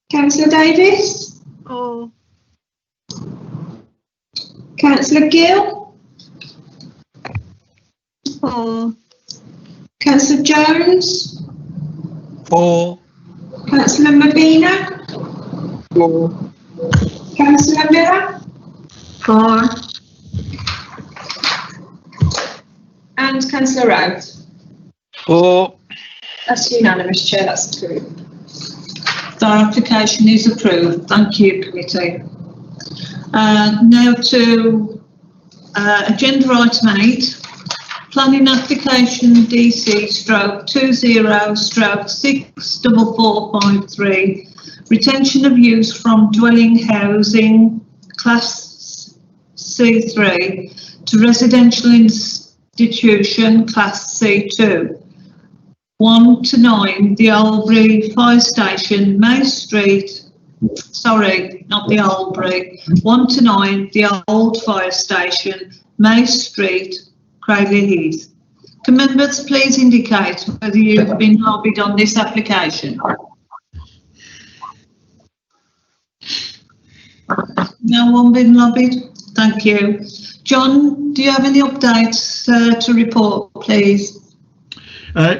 Councillor Davis? For. Councillor Gill? For. Councillor Jones? For. Councillor Mabina? For. Councillor Miller? For. And Councillor Rowe? For. That's unanimous, Chair, that's approved. The application is approved. Thank you, committee. Now to agenda item 8, planning application DC stroke 20/64453, retention of use from dwelling housing class C3 to residential institution class C2. 1 to 9, the Albury Fire Station, May Street, sorry, not the Albury, 1 to 9, the old fire station, May Street, Craiglie Heath. Can members please indicate whether you've been lobbied on this application? No one been lobbied? Thank you. John, do you have any updates to report, please?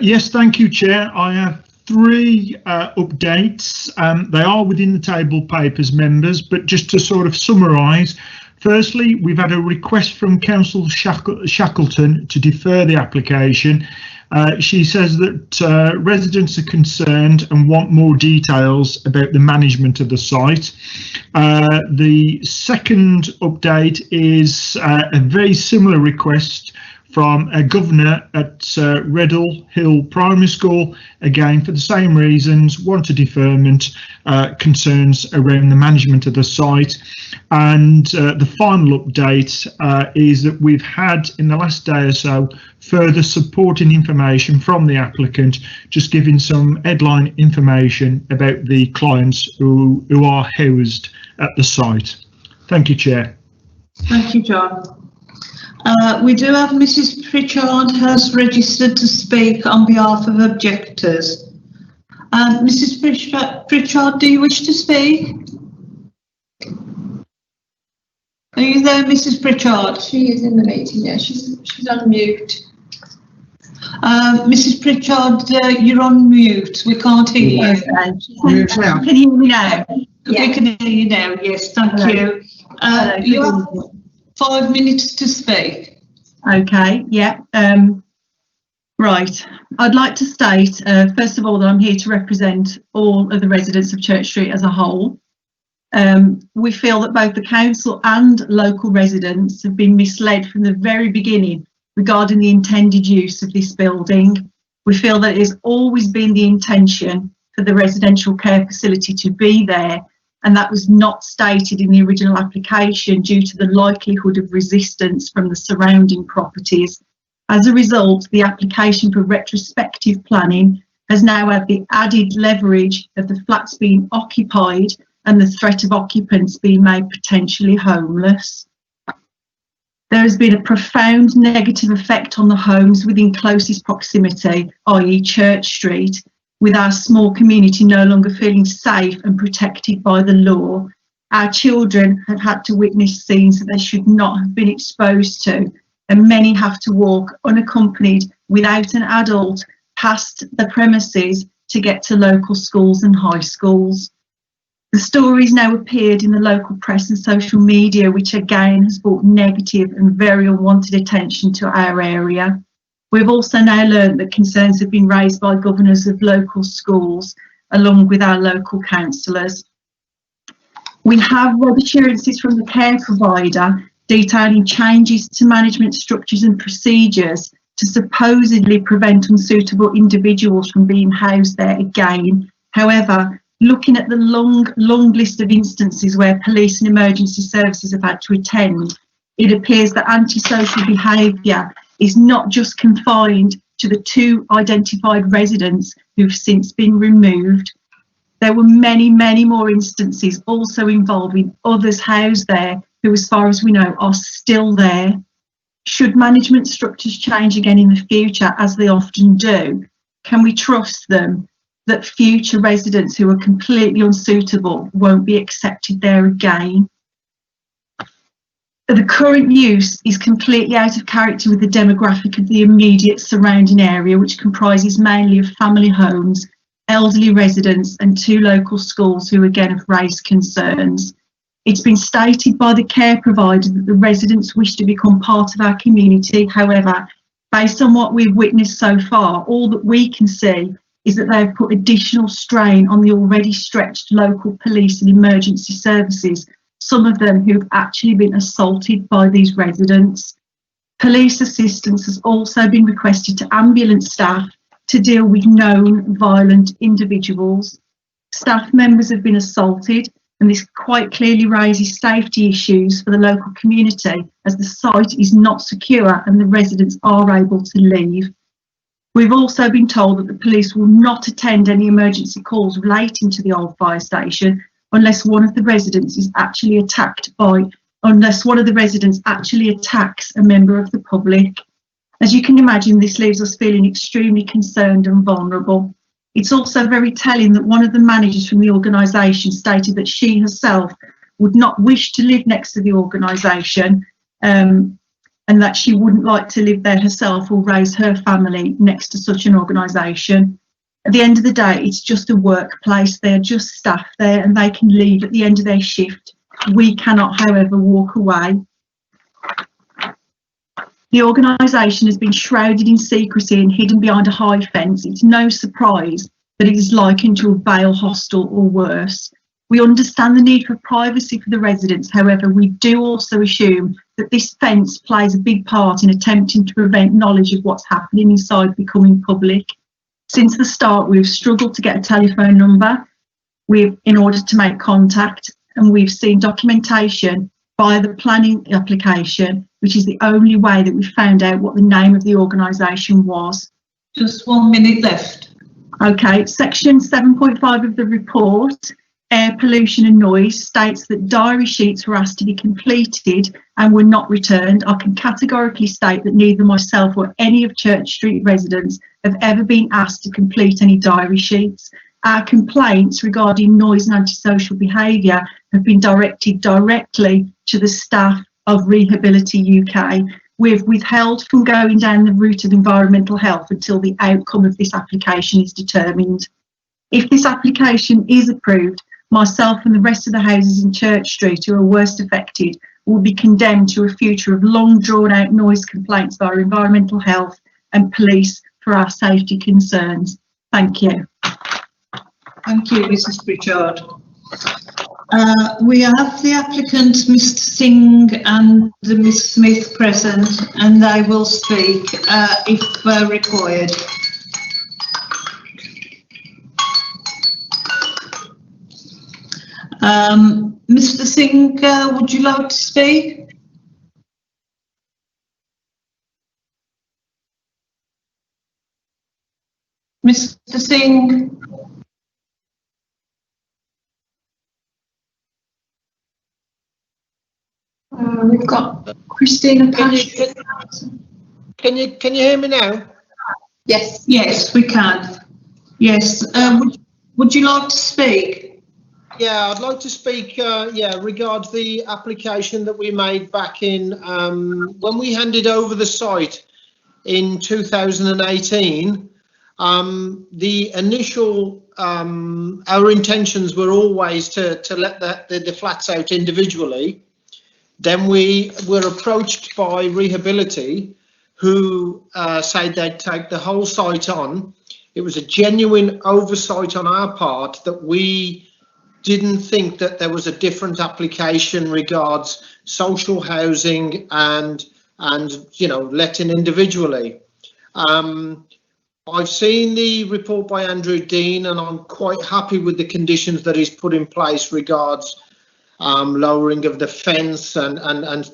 Yes, thank you, Chair. I have 3 updates. They are within the table papers, members, but just to sort of summarise. Firstly, we've had a request from Councillor Shackleton to defer the application. She says that residents are concerned and want more details about the management of the site. The second update is a very similar request from a governor at Reddell Hill Primary School, again for the same reasons, want a deferment, concerns around the management of the site. And the final update is that we've had in the last day or so further supporting information from the applicant, just giving some headline information about the clients who are housed at the site. Thank you, Chair. Thank you, John. We do have Mrs. Pritchard has registered to speak on behalf of objectors. Mrs. Pritchard, do you wish to speak? Are you there, Mrs. Pritchard? She is in the meeting, yeah, she's on mute. Mrs. Pritchard, you're on mute. We can't hear you. Mute now. Can you hear me now? We can hear you now, yes, thank you. You have 5 minutes to speak. Okay, yeah. Right. I'd like to state, first of all, that I'm here to represent all of the residents of Church Street as a whole. We feel that both the council and local residents have been misled from the very beginning regarding the intended use of this building. We feel that it has always been the intention for the residential care facility to be there, and that was not stated in the original application due to the likelihood of resistance from the surrounding properties. As a result, the application for retrospective planning has now had the added leverage of the flats being occupied and the threat of occupants being made potentially homeless. There has been a profound negative effect on the homes within closest proximity, i.e. Church Street, with our small community no longer feeling safe and protected by the law. Our children have had to witness scenes that they should not have been exposed to, and many have to walk unaccompanied without an adult past the premises to get to local schools and high schools. The stories now appeared in the local press and social media, which again has brought negative and very unwanted attention to our area. We've also now learned that concerns have been raised by governors of local schools, along with our local councillors. We have web assurances from the care provider detailing changes to management structures and procedures to supposedly prevent unsuitable individuals from being housed there again. However, looking at the long list of instances where police and emergency services have had to attend, it appears that antisocial behaviour is not just confined to the 2 identified residents who've since been removed. There were many more instances also involving others housed there who, as far as we know, are still there. Should management structures change again in the future, as they often do, can we trust them that future residents who are completely unsuitable won't be accepted there again? The current use is completely out of character with the demographic of the immediate surrounding area, which comprises mainly of family homes, elderly residents and 2 local schools who again have raised concerns. It's been stated by the care provider that the residents wish to become part of our community. However, based on what we've witnessed so far, all that we can see is that they've put additional strain on the already stretched local police and emergency services, some of them who've actually been assaulted by these residents. Police assistance has also been requested to ambulance staff to deal with known violent individuals. Staff members have been assaulted, and this quite clearly raises safety issues for the local community, as the site is not secure and the residents are able to leave. We've also been told that the police will not attend any emergency calls relating to the old fire station unless one of the residents attacks a member of the public. As you can imagine, this leaves us feeling extremely concerned and vulnerable. It's also very telling that one of the managers from the organisation stated that she herself would not wish to live next to the organisation, and that she wouldn't like to live there herself or raise her family next to such an organisation. At the end of the day, it's just a workplace. They're just staff there and they can leave at the end of their shift. We cannot, however, walk away. The organisation has been shrouded in secrecy and hidden behind a high fence. It's no surprise that it is likened to a Vale hostel or worse. We understand the need for privacy for the residents. However, we do also assume that this fence plays a big part in attempting to prevent knowledge of what's happening inside becoming public. Since the start, we've struggled to get a telephone number in order to make contact, and we've seen documentation via the planning application, which is the only way that we found out what the name of the organisation was. Just 1 minute left. Okay, section 7.5 of the report, air pollution and noise, states that diary sheets were asked to be completed and were not returned. I can categorically state that neither myself or any of Church Street residents have ever been asked to complete any diary sheets. Our complaints regarding noise and antisocial behaviour have been directed directly to the staff of Rehability UK. We've withheld from going down the route of environmental health until the outcome of this application is determined. If this application is approved, myself and the rest of the houses in Church Street who are worst affected will be condemned to a future of long drawn out noise complaints via environmental health and police for our safety concerns. Thank you. Thank you, Mrs. Pritchard. We have the applicant, Mr. Singh and Ms. Smith present, and they will speak if required. Mr. Singh, would you like to speak? Mr. Singh? We've got Christina Pash. Can you hear me now? Yes. Yes, we can. Yes. Would you like to speak? Yeah, I'd like to speak, regards the application that we made back in, when we handed over the site in 2018, the initial, our intentions were always to let the flats out individually. Then we were approached by Rehability, who said they'd take the whole site on. It was a genuine oversight on our part that we didn't think that there was a different application regards social housing and letting individually. I've seen the report by Andrew Dean, and I'm quite happy with the conditions that he's put in place regards lowering of the fence and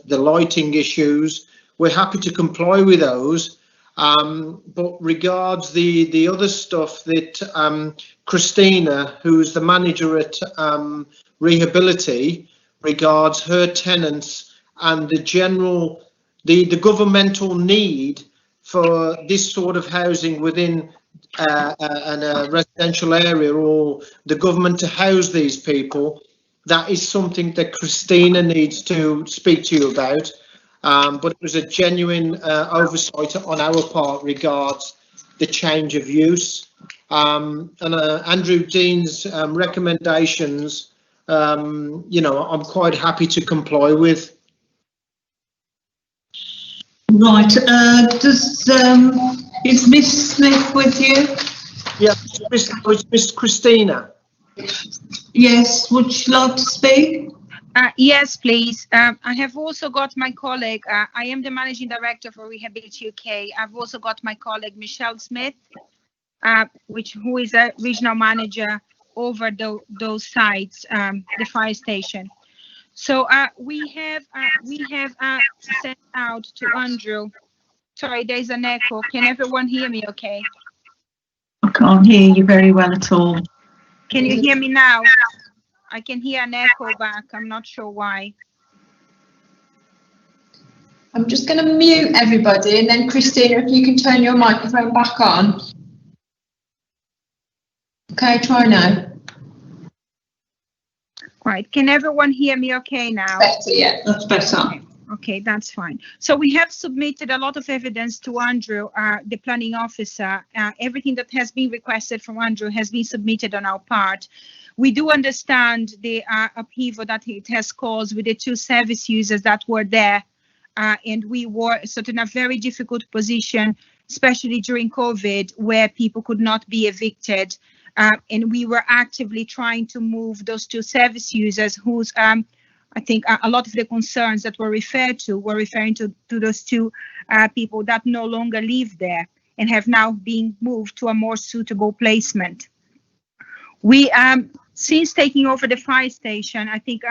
the lighting issues. We're happy to comply with those. But regards the other stuff that Christina, who's the manager at Rehability, regards her tenants and the governmental need for this sort of housing within a residential area, or the government to house these people, that is something that Christina needs to speak to you about. But it was a genuine oversight on our part regards the change of use. And Andrew Dean's recommendations, I'm quite happy to comply with. Right. Is Miss Smith with you? Yeah, it's Miss Christina. Yes. Would you like to speak? Yes, please. I have also got my colleague. I am the managing director for Rehabilitate UK. I've also got my colleague Michelle Smith, who is a regional manager over those sites, the fire station. So we have sent out to Andrew. Sorry, there's an echo. Can everyone hear me? Okay. I can't hear you very well at all. Can you hear me now? I can hear an echo back. I'm not sure why. I'm just going to mute everybody, and then Christina, if you can turn your microphone back on. Okay, try now. Right, can everyone hear me okay now? Better, yeah. That's better. Okay, that's fine. So we have submitted a lot of evidence to Andrew, the planning officer. Everything that has been requested from Andrew has been submitted on our part. We do understand the upheaval that it has caused with the 2 service users that were there. And we were sort of in a very difficult position, especially during COVID, where people could not be evicted. And we were actively trying to move those 2 service users whose, I think a lot of the concerns that were referred to were referring to those 2 people that no longer live there and have now been moved to a more suitable placement. We, since taking over the fire station, I think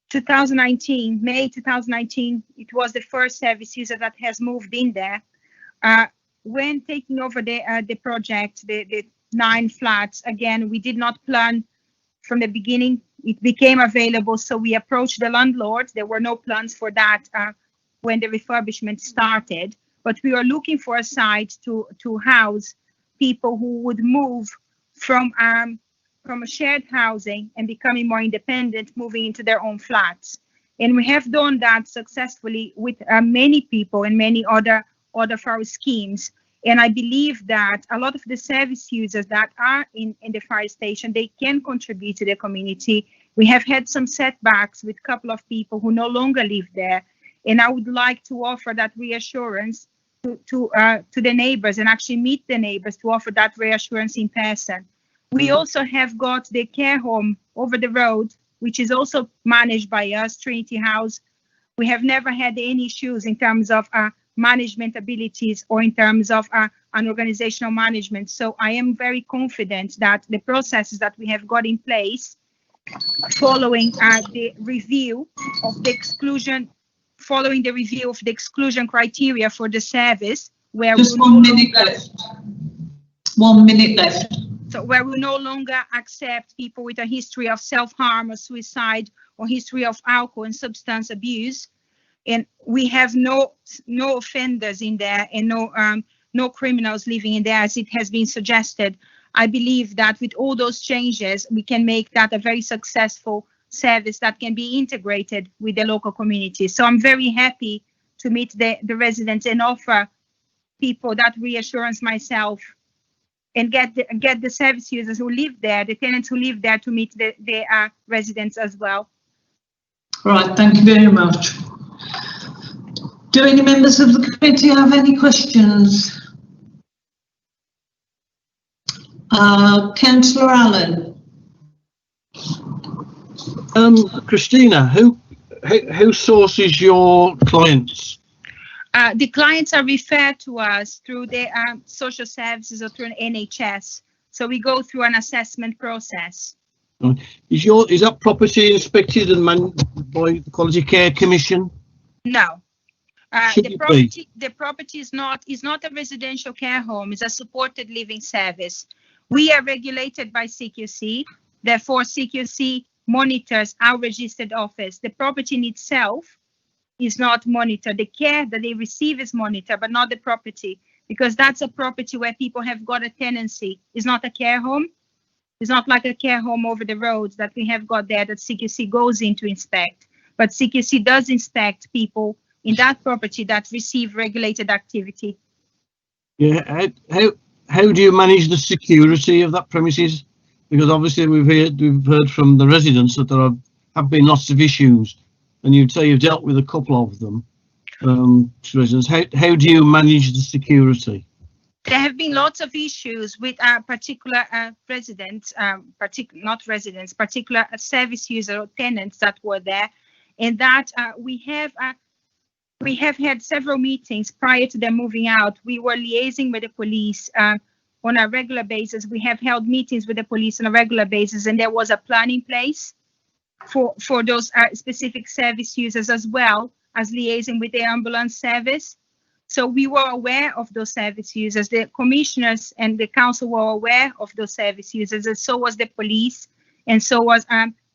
2019, May 2019, it was the first service user that has moved in there. When taking over the project, the 9 flats, again, we did not plan from the beginning. It became available, so we approached the landlord. There were no plans for that when the refurbishment started, but we were looking for a site to house people who would move from a shared housing and becoming more independent, moving into their own flats. And we have done that successfully with many people and many other of our schemes. And I believe that a lot of the service users that are in the fire station, they can contribute to the community. We have had some setbacks with a couple of people who no longer live there. And I would like to offer that reassurance to the neighbors and actually meet the neighbors to offer that reassurance in person. We also have got the care home over the road, which is also managed by us, Trinity House. We have never had any issues in terms of management abilities or in terms of an organizational management. So I am very confident that the processes that we have got in place following the review of the exclusion, criteria for the service, where just 1 minute left. 1 minute left. So where we no longer accept people with a history of self-harm or suicide or history of alcohol and substance abuse, and we have no offenders in there and no criminals living in there as it has been suggested. I believe that with all those changes, we can make that a very successful service that can be integrated with the local community. So I'm very happy to meet the residents and offer people that reassurance myself and get the service users who live there, the tenants who live there, to meet the residents as well. Right, thank you very much. Do any members of the committee have any questions? Councillor Allen. Christina, who sources your clients? The clients are referred to us through the social services or through an NHS. So we go through an assessment process. Is that property inspected and managed by the Quality Care Commission? No. The property is not a residential care home. It's a supported living service. We are regulated by CQC. Therefore, CQC monitors our registered office. The property in itself is not monitored. The care that they receive is monitored, but not the property, because that's a property where people have got a tenancy. It's not a care home. It's not like a care home over the roads that we have got there that CQC goes in to inspect. But CQC does inspect people in that property that receive regulated activity. Yeah, how do you manage the security of that premises? Because obviously we've heard from the residents that there have been lots of issues, and you'd say you've dealt with a couple of them. Residents, how do you manage the security? There have been lots of issues with particular residents, particular service user or tenants that were there, and that we have had several meetings prior to them moving out. We were liaising with the police on a regular basis. We have held meetings with the police on a regular basis, and there was a plan in place for those specific service users, as well as liaising with the ambulance service. So we were aware of those service users. The commissioners and the council were aware of those service users, and so was the police. and so was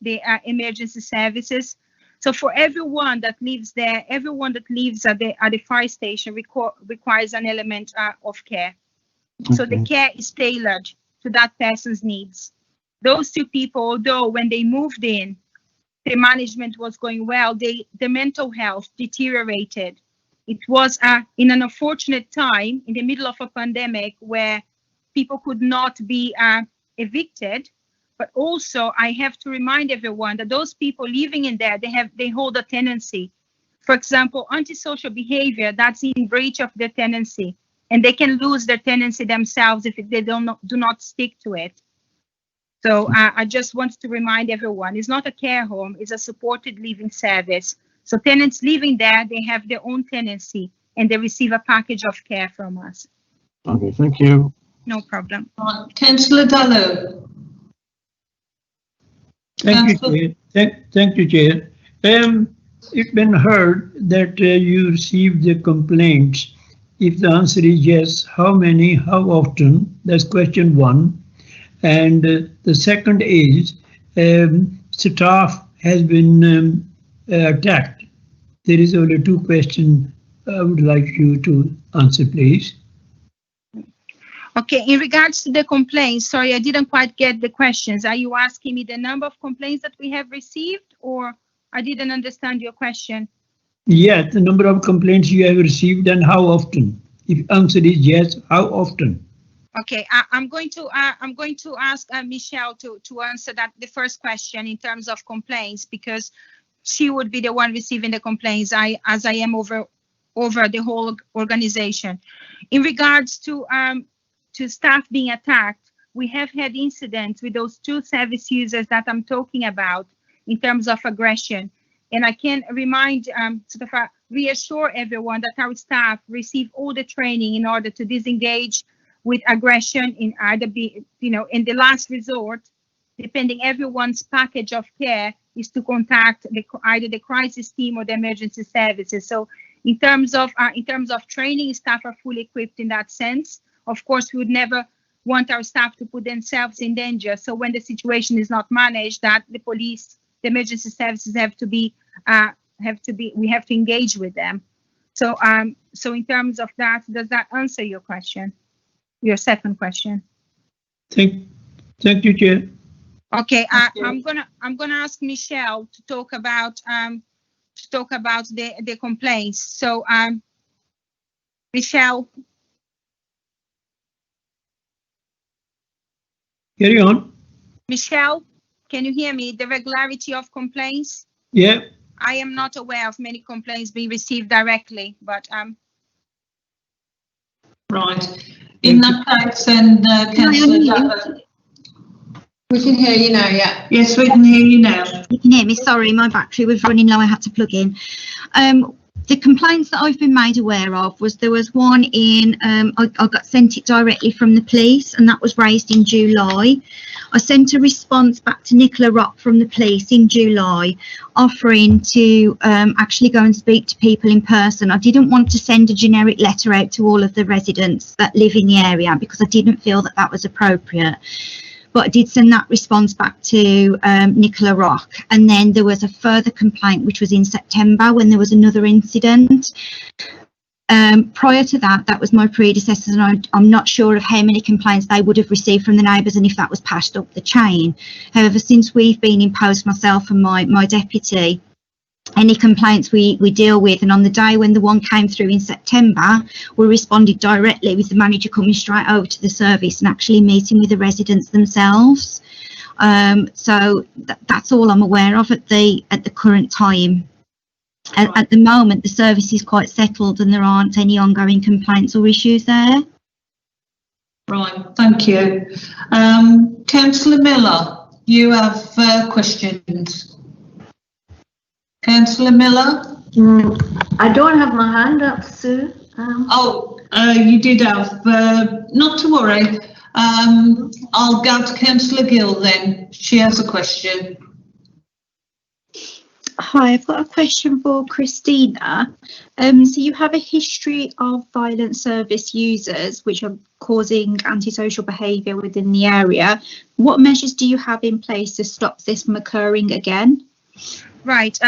the emergency services. So for everyone that lives there, everyone that lives at the fire station requires an element of care. So the care is tailored to that person's needs. Those two people, although when they moved in, the management was going well, the mental health deteriorated. It was in an unfortunate time in the middle of a pandemic where people could not be evicted. But also, I have to remind everyone that those people living in there, they hold a tenancy. For example, antisocial behavior, that's in breach of their tenancy, and they can lose their tenancy themselves if they do not stick to it. So I just want to remind everyone, it's not a care home, it's a supported living service. So tenants living there, they have their own tenancy and they receive a package of care from us. Okay, thank you. No problem. Councillor Dallo. Thank you, Chair. Thank you, Chair. It's been heard that you received the complaints. If the answer is yes, how many, how often? That's question one. And the second is, staff has been attacked. There is only two questions I would like you to answer, please. Okay, in regards to the complaints, sorry, I didn't quite get the questions. Are you asking me the number of complaints that we have received, or I didn't understand your question? Yeah, the number of complaints you have received and how often. If answer is yes, how often? Okay, I'm going to ask Michelle to answer the first question in terms of complaints, because she would be the one receiving the complaints, as I am over the whole organization. In regards to staff being attacked, we have had incidents with those two service users that I'm talking about in terms of aggression. And I can reassure everyone that our staff receive all the training in order to disengage with aggression in in the last resort, depending everyone's package of care is to contact either the crisis team or the emergency services. So in terms of training, staff are fully equipped in that sense. Of course, we would never want our staff to put themselves in danger. So when the situation is not managed, that the police, the emergency services we have to engage with them. So in terms of that, does that answer your question? Your second question? Thank you, Chair. Okay, I'm gonna ask Michelle to talk about the complaints. So Michelle. Carry on. Michelle, can you hear me? The regularity of complaints? Yeah. I am not aware of many complaints being received directly, but Right. In that case, then, Councillor Dallo. We can hear you now, yeah. Yes, we can hear you now. You can hear me. Sorry, my battery was running low. I had to plug in. The complaints that I've been made aware of there was one in, I got sent it directly from the police, and that was raised in July. I sent a response back to Nicola Rock from the police in July, offering to actually go and speak to people in person. I didn't want to send a generic letter out to all of the residents that live in the area because I didn't feel that was appropriate. But I did send that response back to Nicola Rock. And then there was a further complaint, which was in September when there was another incident. Prior to that was my predecessors, and I'm not sure of how many complaints they would have received from the neighbours and if that was passed up the chain. However, since we've been in post, myself and my deputy, any complaints we deal with, and on the day when the one came through in September, we responded directly with the manager coming straight over to the service and actually meeting with the residents themselves. So that's all I'm aware of at the current time. At the moment, the service is quite settled and there aren't any ongoing complaints or issues there. Right, thank you. Councillor Miller, you have questions. Councillor Miller? I don't have my hand up, Sue. You did have, not to worry. I'll go to Councillor Gill then. She has a question. Hi, I've got a question for Christina. So you have a history of violent service users which are causing antisocial behaviour within the area. What measures do you have in place to stop this from occurring again? Right.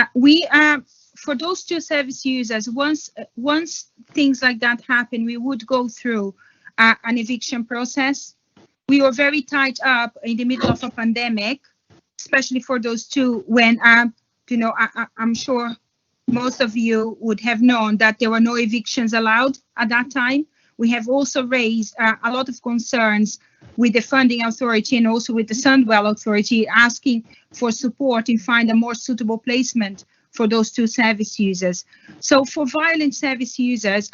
For those two service users, once things like that happen, we would go through an eviction process. We were very tied up in the middle of a pandemic, especially for those two when, I'm sure most of you would have known that there were no evictions allowed at that time. We have also raised a lot of concerns with the funding authority and also with the Sandwell authority, asking for support in find a more suitable placement for those two service users. So for violent service users,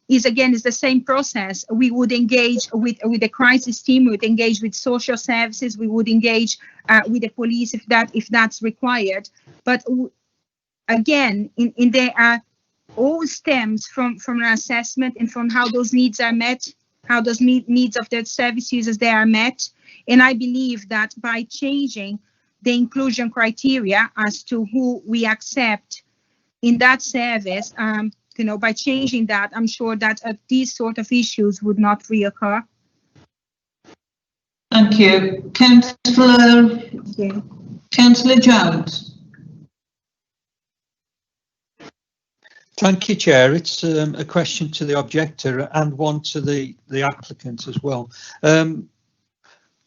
is the same process. We would engage with the crisis team, we would engage with social services, we would engage with the police if that's required. But again, in there all stems from an assessment and from how those needs are met, how those needs of the service users they are met. And I believe that by changing the inclusion criteria as to who we accept in that service, by changing that, I'm sure that these sort of issues would not reoccur. Thank you. Councillor Jones. Thank you, Chair. It's a question to the objector and one to the applicant as well.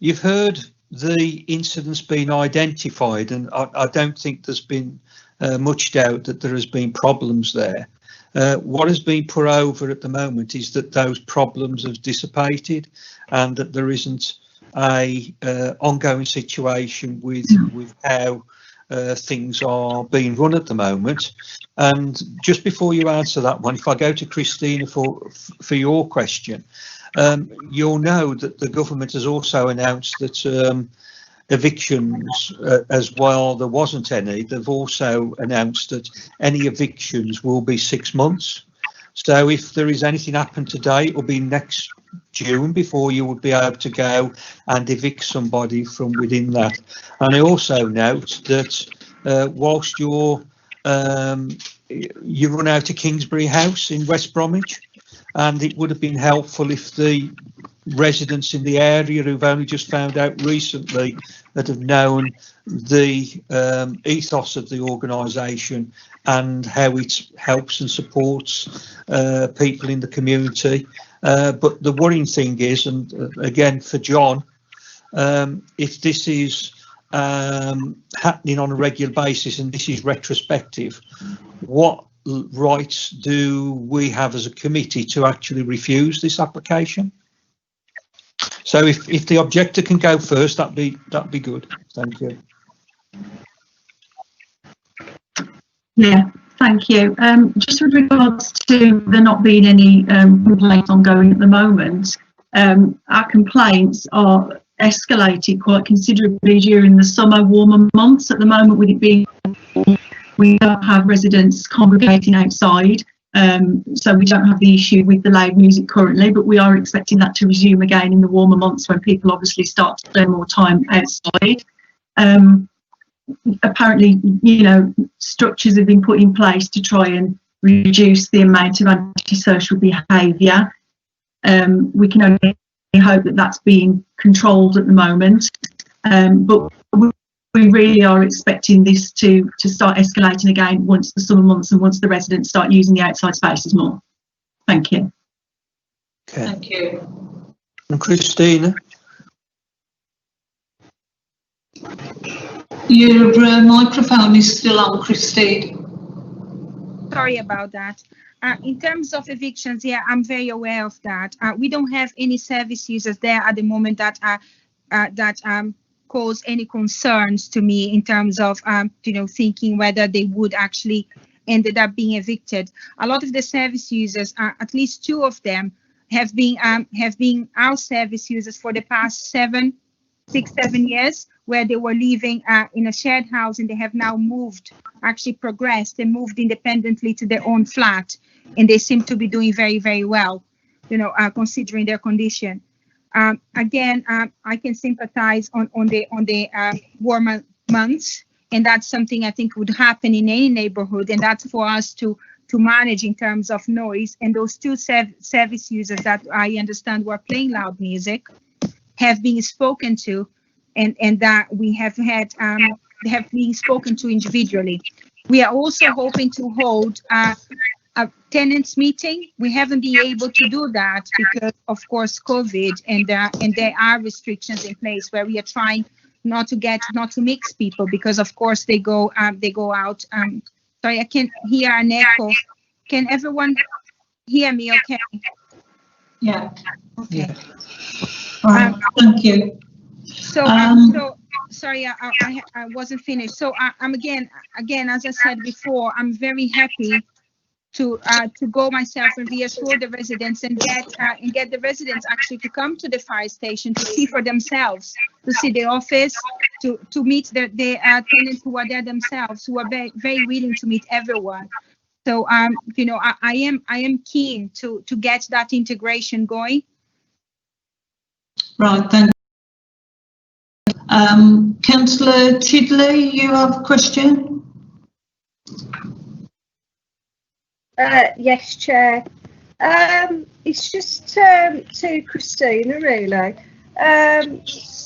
You've heard the incidents being identified, and I don't think there's been much doubt that there has been problems there. What has been put over at the moment is that those problems have dissipated and that there isn't a ongoing situation with how things are being run at the moment. And just before you answer that one, if I go to Christina for your question, you'll know that the government has also announced that evictions, as well, there wasn't any. They've also announced that any evictions will be 6 months. So if there is anything happen today, it will be next June before you would be able to go and evict somebody from within that. And I also note that whilst you run out of Kingsbury House in West Bromwich, and it would have been helpful if the residents in the area who've only just found out recently that have known the ethos of the organisation and how it helps and supports people in the community. But the worrying thing is, and again for John, if this is happening on a regular basis and this is retrospective, what rights do we have as a committee to actually refuse this application? So if the objector can go first, that'd be good. Thank you. Yeah, thank you. Just with regards to there not being any complaints ongoing at the moment, our complaints are escalated quite considerably during the summer warmer months. At the moment, with it being, we don't have residents congregating outside, so we don't have the issue with the loud music currently, but we are expecting that to resume again in the warmer months when people obviously start to spend more time outside. Apparently, structures have been put in place to try and reduce the amount of antisocial behaviour. We can only hope that that's being controlled at the moment, but we really are expecting this to start escalating again once the summer months and once the residents start using the outside spaces more. Thank you. Okay. Thank you. And Christina? Your microphone is still on, Christine. Sorry about that. In terms of evictions, yeah, I'm very aware of that. We don't have any service users there at the moment that cause any concerns to me in terms of thinking whether they would actually ended up being evicted. A lot of the service users, at least two of them, have been our service users for the past 7 years, where they were living in a shared house, and they have now progressed and moved independently to their own flat, and they seem to be doing very, very well, considering their condition. Again, I can sympathize on the warmer months and that's something I think would happen in any neighborhood, and that's for us to manage in terms of noise. And those two service users that I understand were playing loud music have been spoken to, and that we have had have been spoken to individually. We are also hoping to hold a tenants meeting. We haven't been able to do that because, of course, COVID, and there are restrictions in place where we are trying not to mix people, because of course they go out. Sorry, I can hear an echo. Can everyone hear me okay? Yeah. Okay. Right, thank you. So, sorry, I wasn't finished. So I'm again, as I said before, I'm very happy to go myself and reassure the residents and get the residents actually to come to the fire station to see for themselves, to see the office, to meet the tenants who are there themselves, who are very, very willing to meet everyone. So you know, I am keen to get that integration going. Right, thank you. Councillor Tidley, you have a question? Yes, Chair. It's just to Christina, really.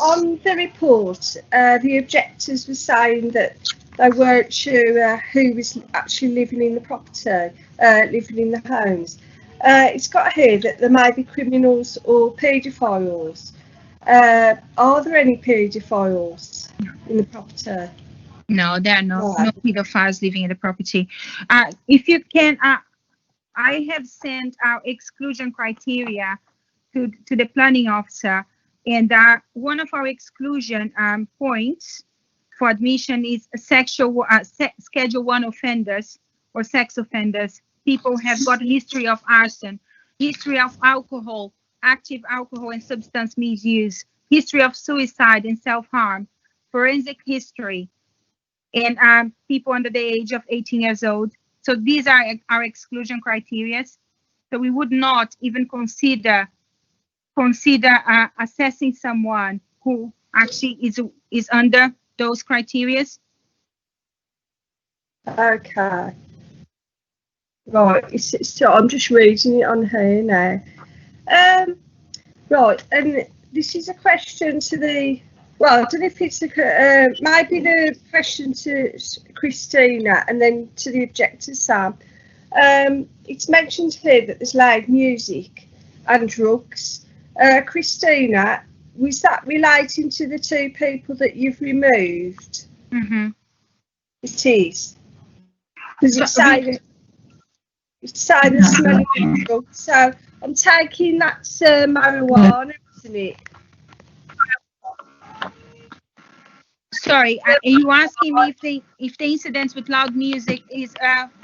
On the report, the objectors were saying that they weren't sure who was actually living in the property, living in the homes. It's got here that there may be criminals or paedophiles. Are there any paedophiles in the property? No, there are no pedophiles living in the property. If you can, I have sent our exclusion criteria to the planning officer, and one of our exclusion points for admission is sexual Schedule 1 offenders or sex offenders. People have got a history of arson, history of alcohol, active alcohol and substance misuse, history of suicide and self-harm, forensic history, and people under the age of 18 years old. So these are our exclusion criteria. So we would not even consider assessing someone who actually is under those criteria. Okay. Right, so I'm just reading it on here now. Right, and this is a question to the, well, I don't know if it's maybe the question to Christina and then to the objector, Sam. It's mentioned here that there's loud music and drugs. Christina, was that relating to the two people that you've removed? Mm-hmm. It is. Because it's saying the smell of drugs. So I'm taking that's marijuana, isn't it? Sorry, are you asking me if the incidents with loud music is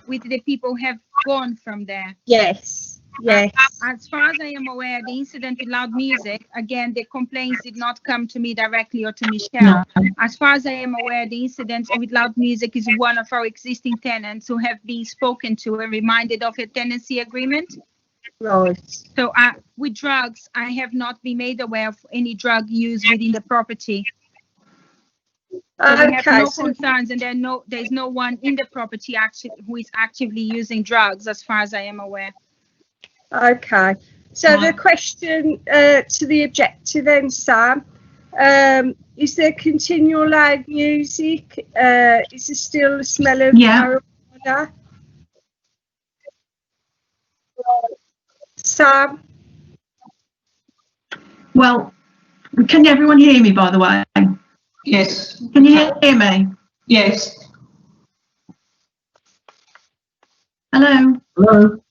with the people who have gone from there? Yes. Yes. As far as I am aware, the incident with loud music, again, the complaints did not come to me directly or to Michelle. No. As far as I am aware, the incident with loud music is one of our existing tenants who have been spoken to and reminded of a tenancy agreement. Right. So with drugs, I have not been made aware of any drug use within the property. So we have no concerns, and there's no one in the property who is actively using drugs, as far as I am aware. Okay. So the question to the objector then, Sam, is there continual loud music? Is there still the smell of marijuana? Sam? Well, can everyone hear me, by the way? Yes. Can you hear me? Yes. Hello? Hello?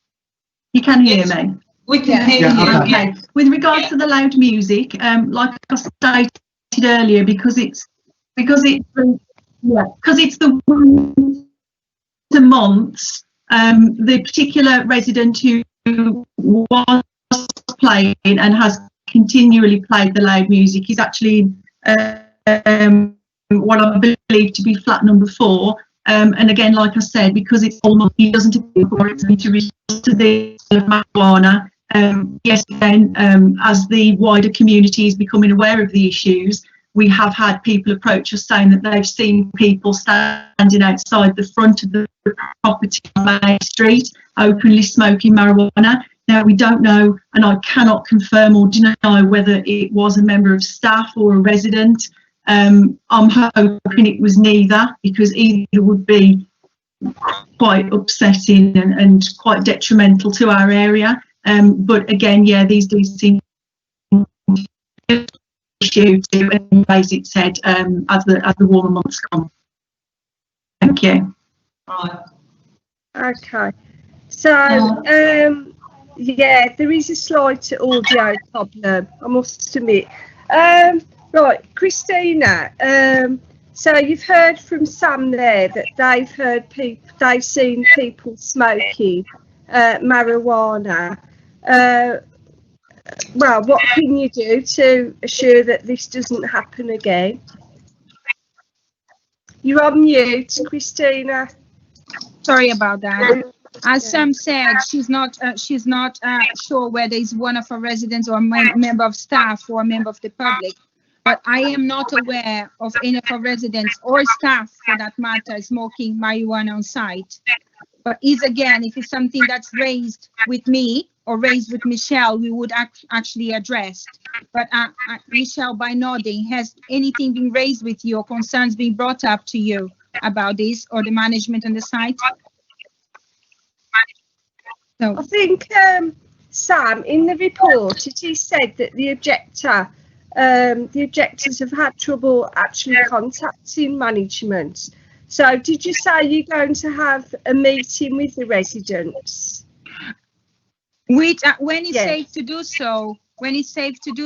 You can hear me? We can hear you. Okay. With regards to the loud music, like I stated earlier, because it's the months, the particular resident who was playing and has continually played the loud music is actually what I believe to be flat number 4. And again, like I said, because it's almost, he doesn't agree to the marijuana. Yes, then as the wider community is becoming aware of the issues, we have had people approach us saying that they've seen people standing outside the front of the property on Main Street openly smoking marijuana. Now, we don't know, and I cannot confirm or deny whether it was a member of staff or a resident. I'm hoping it was neither, because either would be quite upsetting and quite detrimental to our area. But again, yeah, these do seem issue to raise its head as the warmer months come. Thank you. Right. Okay. So, yeah, there is a slight audio problem, I must admit. Right, Christina, so you've heard from Sam there that they've seen people smoking marijuana. Well, what can you do to assure that this doesn't happen again? You're on mute, Christina. Sorry about that. As Sam said, she's not sure whether it's one of her residents or a member of staff or a member of the public. But I am not aware of any of our residents or staff, for that matter, smoking marijuana on site. But again, if it's something that's raised with me or raised with Michelle, we would actually address. But Michelle, by nodding, has anything been raised with you or concerns being brought up to you about this or the management on the site? No. I think, Sam, in the report, it is said that the objectors have had trouble actually contacting management. So did you say you're going to have a meeting with the residents? When it's safe to do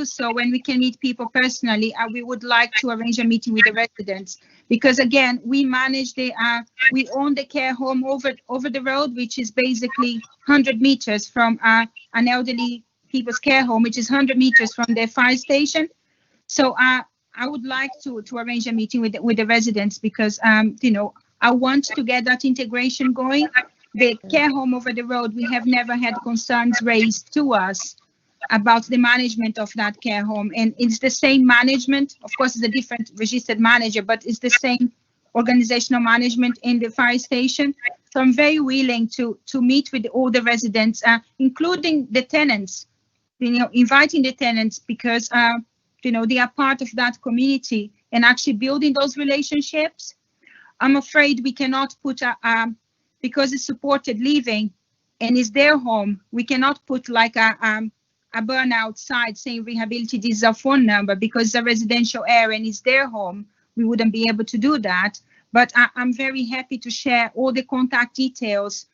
so, when we can meet people personally, we would like to arrange a meeting with the residents. Because again, we manage we own the care home over the road, which is basically 100 meters from an elderly people's care home, which is 100 meters from the fire station. So I would like to arrange a meeting with the residents because, I want to get that integration going. The care home over the road, we have never had concerns raised to us about the management of that care home. And it's the same management. Of course, it's a different registered manager, but it's the same organizational management in the fire station. So I'm very willing to meet with all the residents, including the tenants, inviting the tenants because, they are part of that community and actually building those relationships. I'm afraid we cannot put, because it's supported living and it's their home, we cannot put like a burn outside saying rehabilitate, this is our phone number because it's a residential area and it's their home. We wouldn't be able to do that. But I'm very happy to share all the contact details,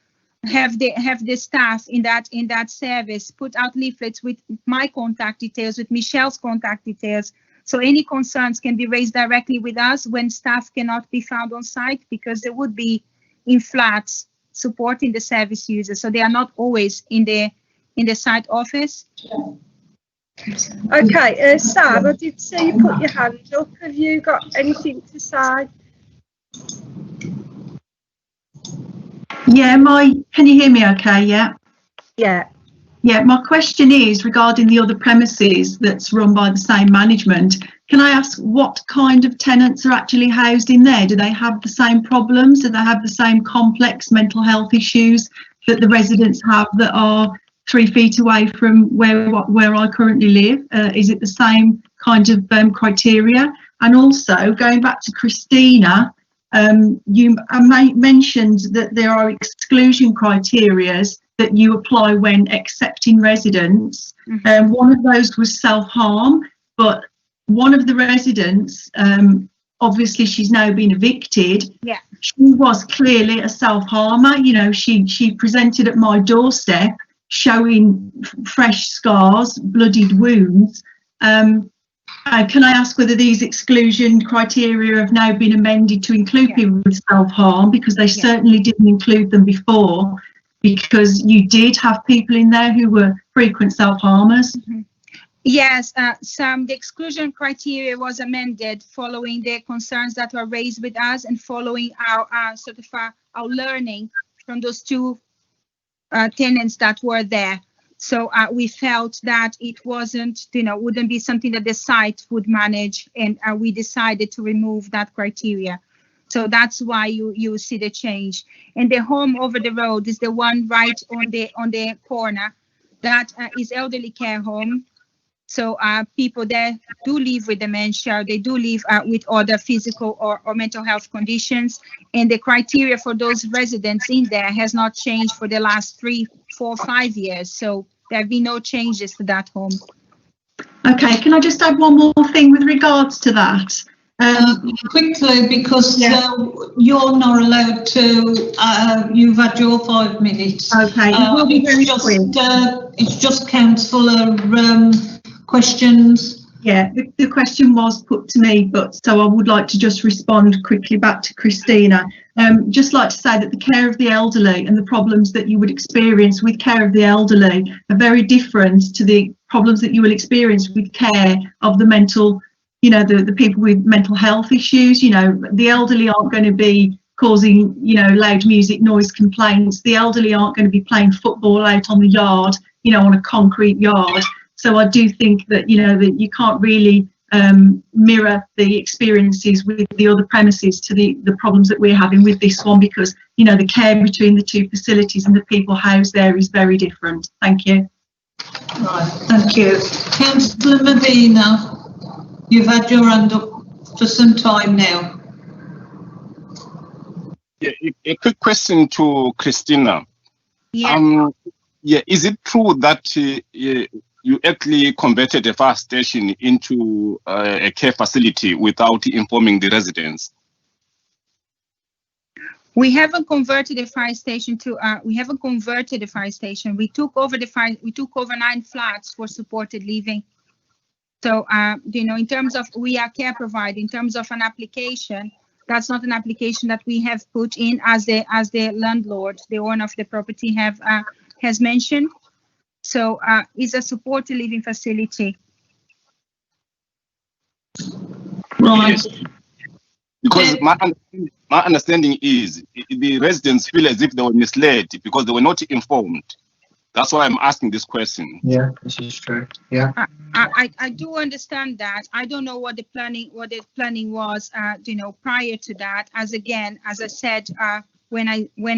have the staff in that service, put out leaflets with my contact details, with Michelle's contact details. So any concerns can be raised directly with us when staff cannot be found on site because they would be in flats supporting the service users. So they are not always in the site office. Okay, Sam, I did see you put your hand up. Have you got anything to say? Yeah, can you hear me okay? Yeah. Yeah, my question is regarding the other premises that's run by the same management. Can I ask what kind of tenants are actually housed in there? Do they have the same problems? Do they have the same complex mental health issues that the residents have that are 3 feet away from where I currently live? Is it the same kind of criteria? And also going back to Christina, you mentioned that there are exclusion criteria that you apply when accepting residents. One of those was self-harm, but one of the residents, obviously she's now been evicted. Yeah. She was clearly a self-harmer. She presented at my doorstep showing fresh scars, bloodied wounds. Can I ask whether these exclusion criteria have now been amended to include people with self-harm, because they certainly didn't include them before, because you did have people in there who were frequent self-harmers? Yes, the exclusion criteria was amended following the concerns that were raised with us and following our learning from those two tenants that were there. So we felt that it wasn't, wouldn't be something that the site would manage, and we decided to remove that criteria. So that's why you see the change. And the home over the road is the one right on the corner. That is elderly care home. So people there do live with dementia. They do live with other physical or mental health conditions. And the criteria for those residents in there has not changed for the last 3, 4, 5 years. So there have been no changes to that home. Okay, can I just add one more thing with regards to that? Quickly, because you're not allowed to, you've had your 5 minutes. Okay, it will be very quick. It's just councillor questions. Yeah, the question was put to me, but so I would like to just respond quickly back to Christina. Just like to say that the care of the elderly and the problems that you would experience with care of the elderly are very different to the problems that you will experience with care of the mental, the people with mental health issues. The elderly aren't going to be causing, loud music noise complaints. The elderly aren't going to be playing football out on the yard, on a concrete yard. So I do think that, that you can't really mirror the experiences with the other premises to the problems that we're having with this one, because, the care between the two facilities and the people housed there is very different. Thank you. Right, thank you. Councillor Medina, you've had your hand up for some time now. Yeah, a quick question to Christina. Yeah. Is it true that you actually converted a fire station into a care facility without informing the residents? We haven't converted the fire station to. We haven't converted the fire station. We took over We took over 9 flats for supported living. So, in terms of we are care provider, in terms of an application, that's not an application that we have put in as the landlord, the owner of the property, has mentioned. So it's a supported living facility. Right. Because my understanding is the residents feel as if they were misled because they were not informed. That's why I'm asking this question. Yeah, this is true. Yeah. I do understand that. I don't know what the planning was, prior to that. As I said, when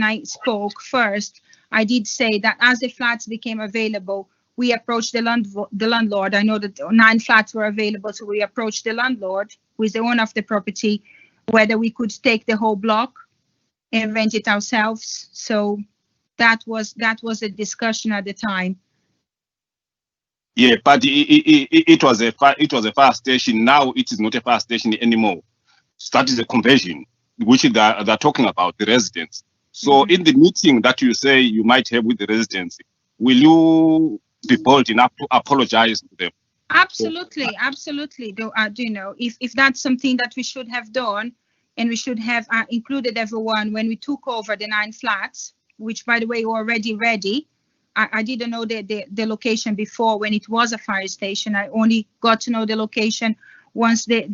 I spoke first, I did say that as the flats became available, we approached the landlord. I know that 9 flats were available, so we approached the landlord, who is the owner of the property, whether we could take the whole block and rent it ourselves. So that was a discussion at the time. Yeah, but it was a fire station. Now it is not a fire station anymore. So that is a conversion, which they're talking about, the residents. So in the meeting that you say you might have with the residents, will you be bold enough to apologize to them? Absolutely. If that's something that we should have done, and we should have included everyone when we took over the 9 flats, which, by the way, were already ready. I didn't know the location before when it was a fire station. I only got to know the location once the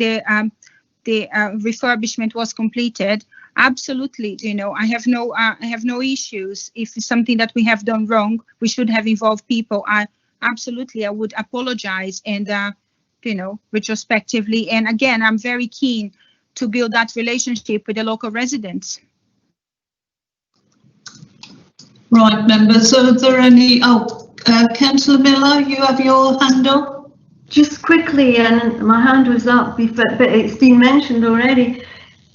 refurbishment was completed. Absolutely, I have no issues. If it's something that we have done wrong, we should have involved people. I would apologize and retrospectively. And again, I'm very keen to build that relationship with the local residents. Right, members. Are there any? Councillor Miller, you have your hand up. Just quickly, and my hand was up, but it's been mentioned already.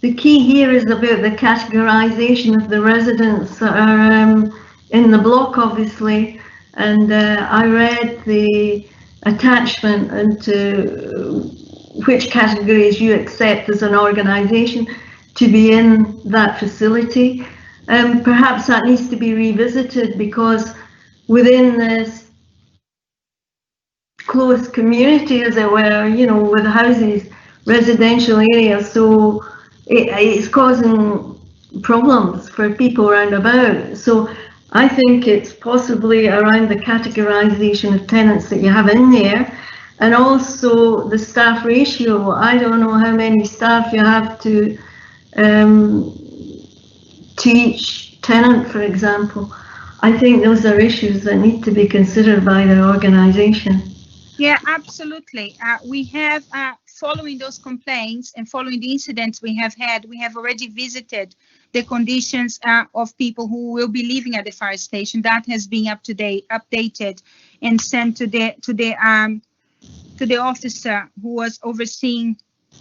The key here is about the categorisation of the residents that are in the block, obviously. And I read the attachment into which categories you accept as an organisation to be in that facility. Perhaps that needs to be revisited, because within this close community, as it were, with houses, residential areas, so it's causing problems for people around about. So I think it's possibly around the categorisation of tenants that you have in there, and also the staff ratio. I don't know how many staff you have to each tenant, for example. I think those are issues that need to be considered by the organisation. Yeah, absolutely. We have, following those complaints and following the incidents we have had, we have already visited the conditions of people who will be living at the fire station. That has been updated and sent to the officer who was overseeing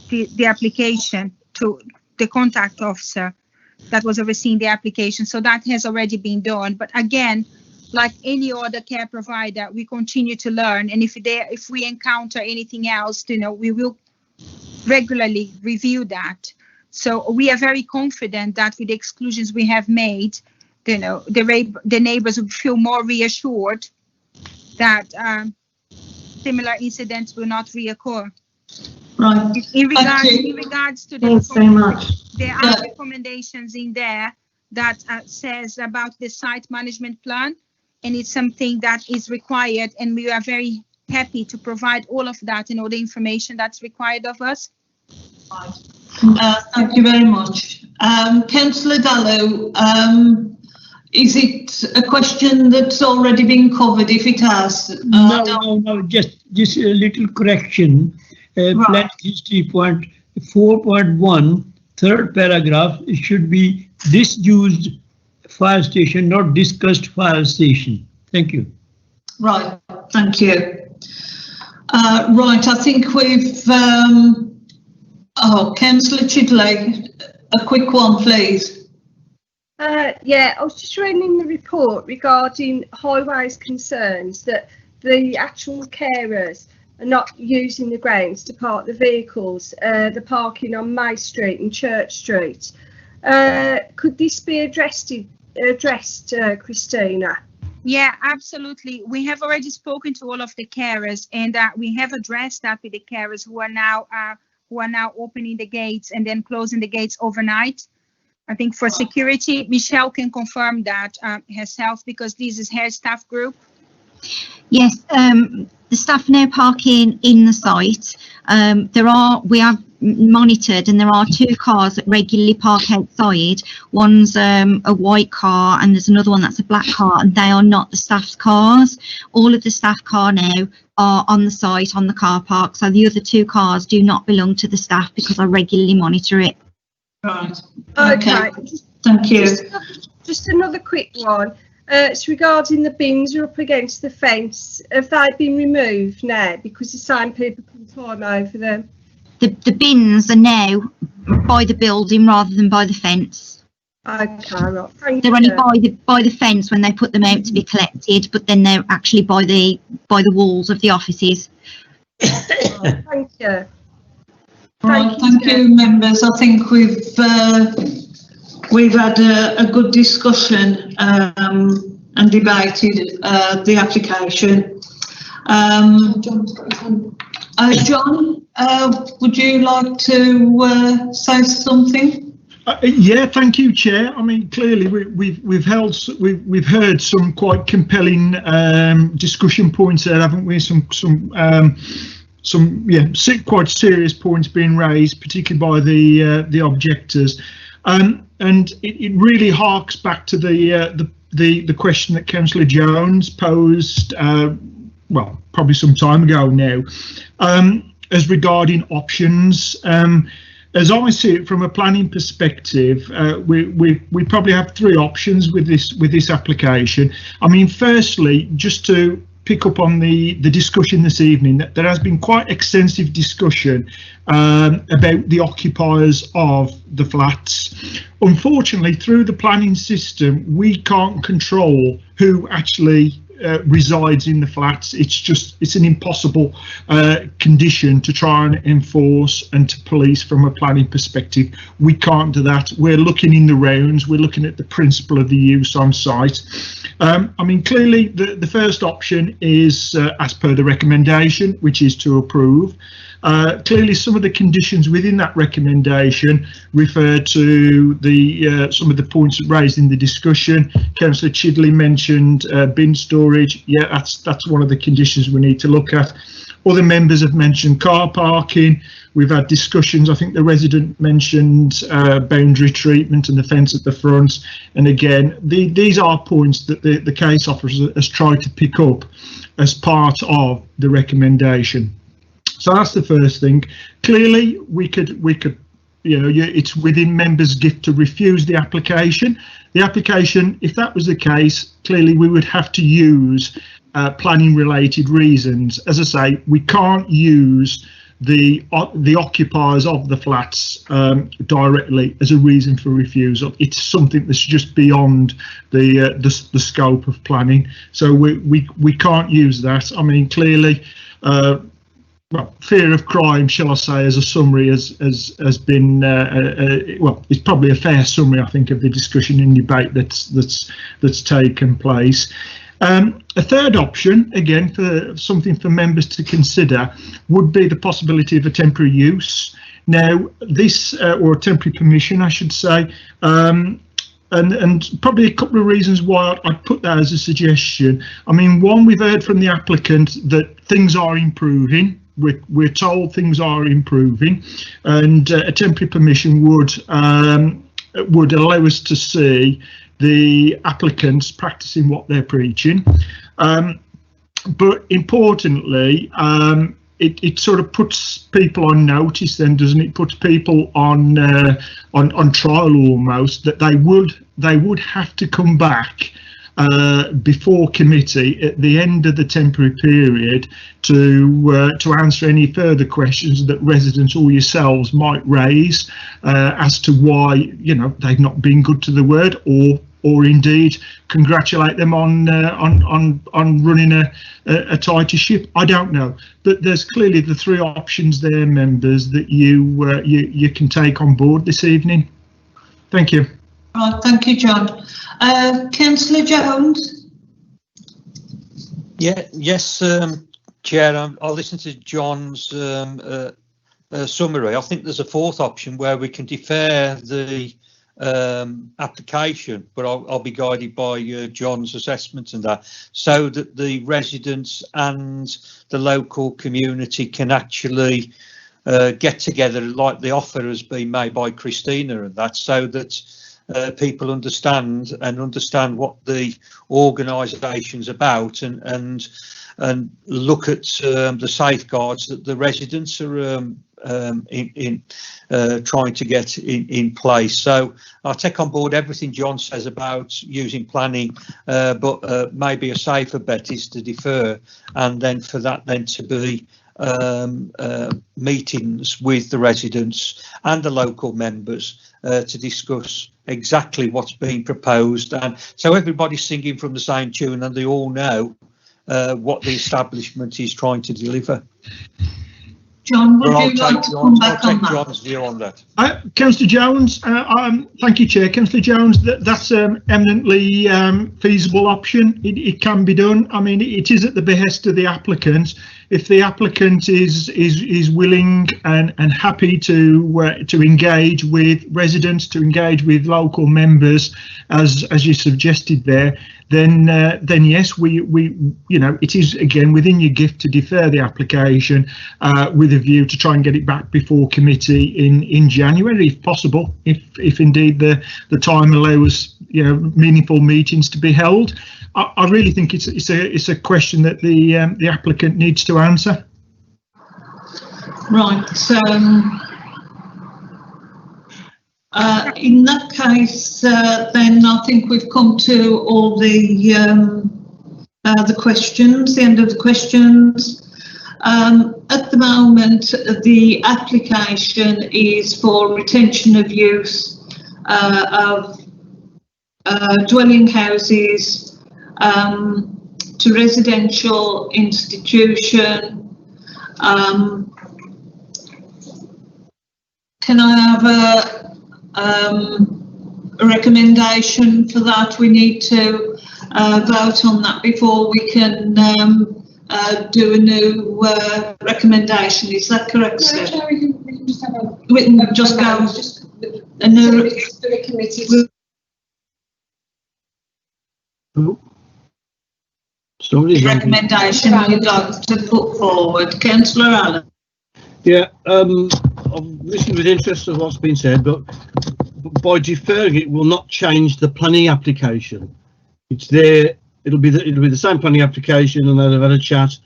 the application, to the contact officer that was overseeing the application. So that has already been done. But again, like any other care provider, we continue to learn. And if we encounter anything else, we will regularly review that. So we are very confident that with the exclusions we have made, the neighbors will feel more reassured that similar incidents will not reoccur. Right. In regards to Thanks very much. There are recommendations in there that says about the site management plan, and it's something that is required, and we are very happy to provide all of that and all the information that's required of us. Thank you very much. Councillor Dallow, is it a question that's already been covered? If it has, no, just a little correction. Plan history point 4.1, third paragraph, it should be disused fire station, not discussed fire station. Thank you. Right, thank you. Right, I think we've, Councillor Chidley, a quick one, please. Yeah, I was just reading the report regarding highways concerns that the actual carers are not using the grounds to park the vehicles, the parking on May Street and Church Street. Could this be addressed, Christina? Yeah, absolutely. We have already spoken to all of the carers, and we have addressed that with the carers who are now opening the gates and then closing the gates overnight. I think for security, Michelle can confirm that herself, because this is her staff group. Yes, the staff now parking in the site. We have monitored, and there are 2 cars that regularly park outside. One's a white car, and there's another one that's a black car, and they are not the staff's cars. All of the staff car now are on the site, on the car park. So the other 2 cars do not belong to the staff, because I regularly monitor it. Right. Okay. Thank you. Just another quick one. It's regarding the bins are up against the fence. Have they been removed now because the same people can climb over them? The bins are now by the building rather than by the fence. Okay, right. Thank They're you. only by the fence when they put them out to be collected, but then they're actually by the walls of the offices. Thank you. Right, thank you, members. I think we've had a good discussion and debated the application. John, would you like to say something? Yeah, thank you, Chair. I mean, clearly we've heard some quite compelling discussion points there, haven't we? Some quite serious points being raised, particularly by the objectors, and it really harks back to the question that Councillor Jones posed, well, probably some time ago now, as regarding options. As I see it from a planning perspective, we probably have 3 options with this application. I mean, firstly, just to pick up on the discussion this evening, that there has been quite extensive discussion about the occupiers of the flats. Unfortunately, through the planning system, we can't control who actually resides in the flats. It's an impossible condition to try and enforce and to police from a planning perspective. We can't do that. We're looking in the rounds. We're looking at the principle of the use on site. I mean, clearly the first option is as per the recommendation, which is to approve. Clearly, some of the conditions within that recommendation refer to some of the points raised in the discussion. Councillor Chidley mentioned bin storage. Yeah, that's one of the conditions we need to look at. Other members have mentioned car parking. We've had discussions. I think the resident mentioned boundary treatment and the fence at the front. And again, these are points that the case officer has tried to pick up as part of the recommendation. So that's the first thing. Clearly, we could, it's within members' gift to refuse the application. The application, if that was the case, clearly we would have to use planning related reasons. As I say, we can't use the occupiers of the flats directly as a reason for refusal. It's something that's just beyond the scope of planning. So we can't use that. I mean, clearly, well, fear of crime, shall I say, as a summary, has been well, it's probably a fair summary, I think, of the discussion and debate that's taken place. A third option, again, for something for members to consider, would be the possibility of a temporary use. Now, this or a temporary permission, I should say. And probably a couple of reasons why I'd put that as a suggestion. I mean, one, we've heard from the applicant that things are improving. We're told things are improving, and a temporary permission would allow us to see the applicants practicing what they're preaching. But importantly, it sort of puts people on notice, then, doesn't it? Puts people on trial almost, that they would have to come back before committee at the end of the temporary period to answer any further questions that residents or yourselves might raise as to why, you know, they've not been good to the word, or indeed congratulate them on running a tighter ship. I don't know, but there's clearly the three options there, members, that you can take on board this evening. Thank you. Right, thank you, John. Councillor Jones. Yes, Chair. I'll listen to John's summary. I think there's a fourth option where we can defer the application, but I'll be guided by John's assessment and that, so that the residents and the local community can actually get together, like the offer has been made by Christina and that, so that people understand what the organisation's about, and look at the safeguards that the residents are trying to get in place. So I'll take on board everything John says about using planning, but maybe a safer bet is to defer, and then for that then to be meetings with the residents and the local members to discuss exactly what's being proposed, and so everybody's singing from the same tune and they all know what the establishment is trying to deliver. John, would you like to come back on that? John's view on that. Councillor Jones, thank you, Chair. Councillor Jones, that's eminently feasible option. It can be done. I mean, it is at the behest of the applicant. If the applicant is willing and happy to engage with residents, to engage with local members, as you suggested there, then yes, we you know, it is again within your gift to defer the application with a view to try and get it back before committee in January, if possible, if indeed the time allows, you know, meaningful meetings to be held. I really think it's a question that the applicant needs to answer. Right. In that case, then I think we've come to all the questions, the end of the questions. At the moment, the application is for retention of use of dwelling houses to residential institution. Can I have a recommendation for that? We need to vote on that before we can do a new recommendation. Is that correct, sir? No, we can just have a... We can just go a new... For the committees. recommendation you'd like to put forward? Councillor Allen? Yeah, I've listened with interest to what's been said, but by deferring it will not change the planning application. It's there. It'll be the same planning application, and they'll have had a chat,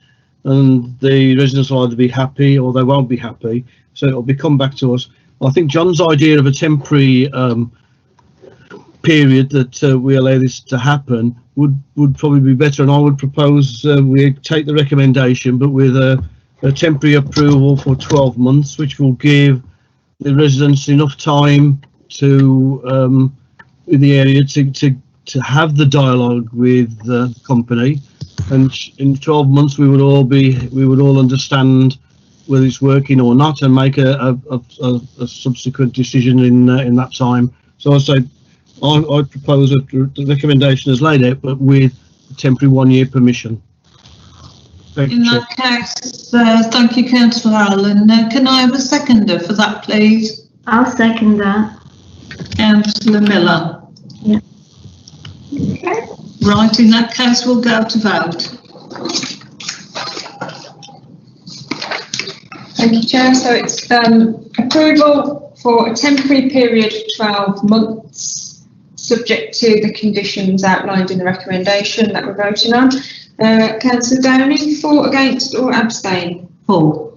and the residents will either be happy or they won't be happy. So it'll come back to us. I think John's idea of a temporary period that we allow this to happen would probably be better, and I would propose we take the recommendation, but with a temporary approval for 12 months, which will give the residents enough time to in the area to have the dialogue with the company, and in 12 months we would all understand whether it's working or not, and make a subsequent decision in that time. So I say I propose the recommendation as laid out, but with a temporary 1 year permission. In that case, thank you, Councillor Allen. Can I have a seconder for that, please? I'll second that. Councillor Miller. Yeah. Okay. Right, in that case, we'll go to vote. Thank you, Chair. So it's approval for a temporary period of 12 months, subject to the conditions outlined in the recommendation that we're voting on. Councillor Downing, for, against or abstain? For.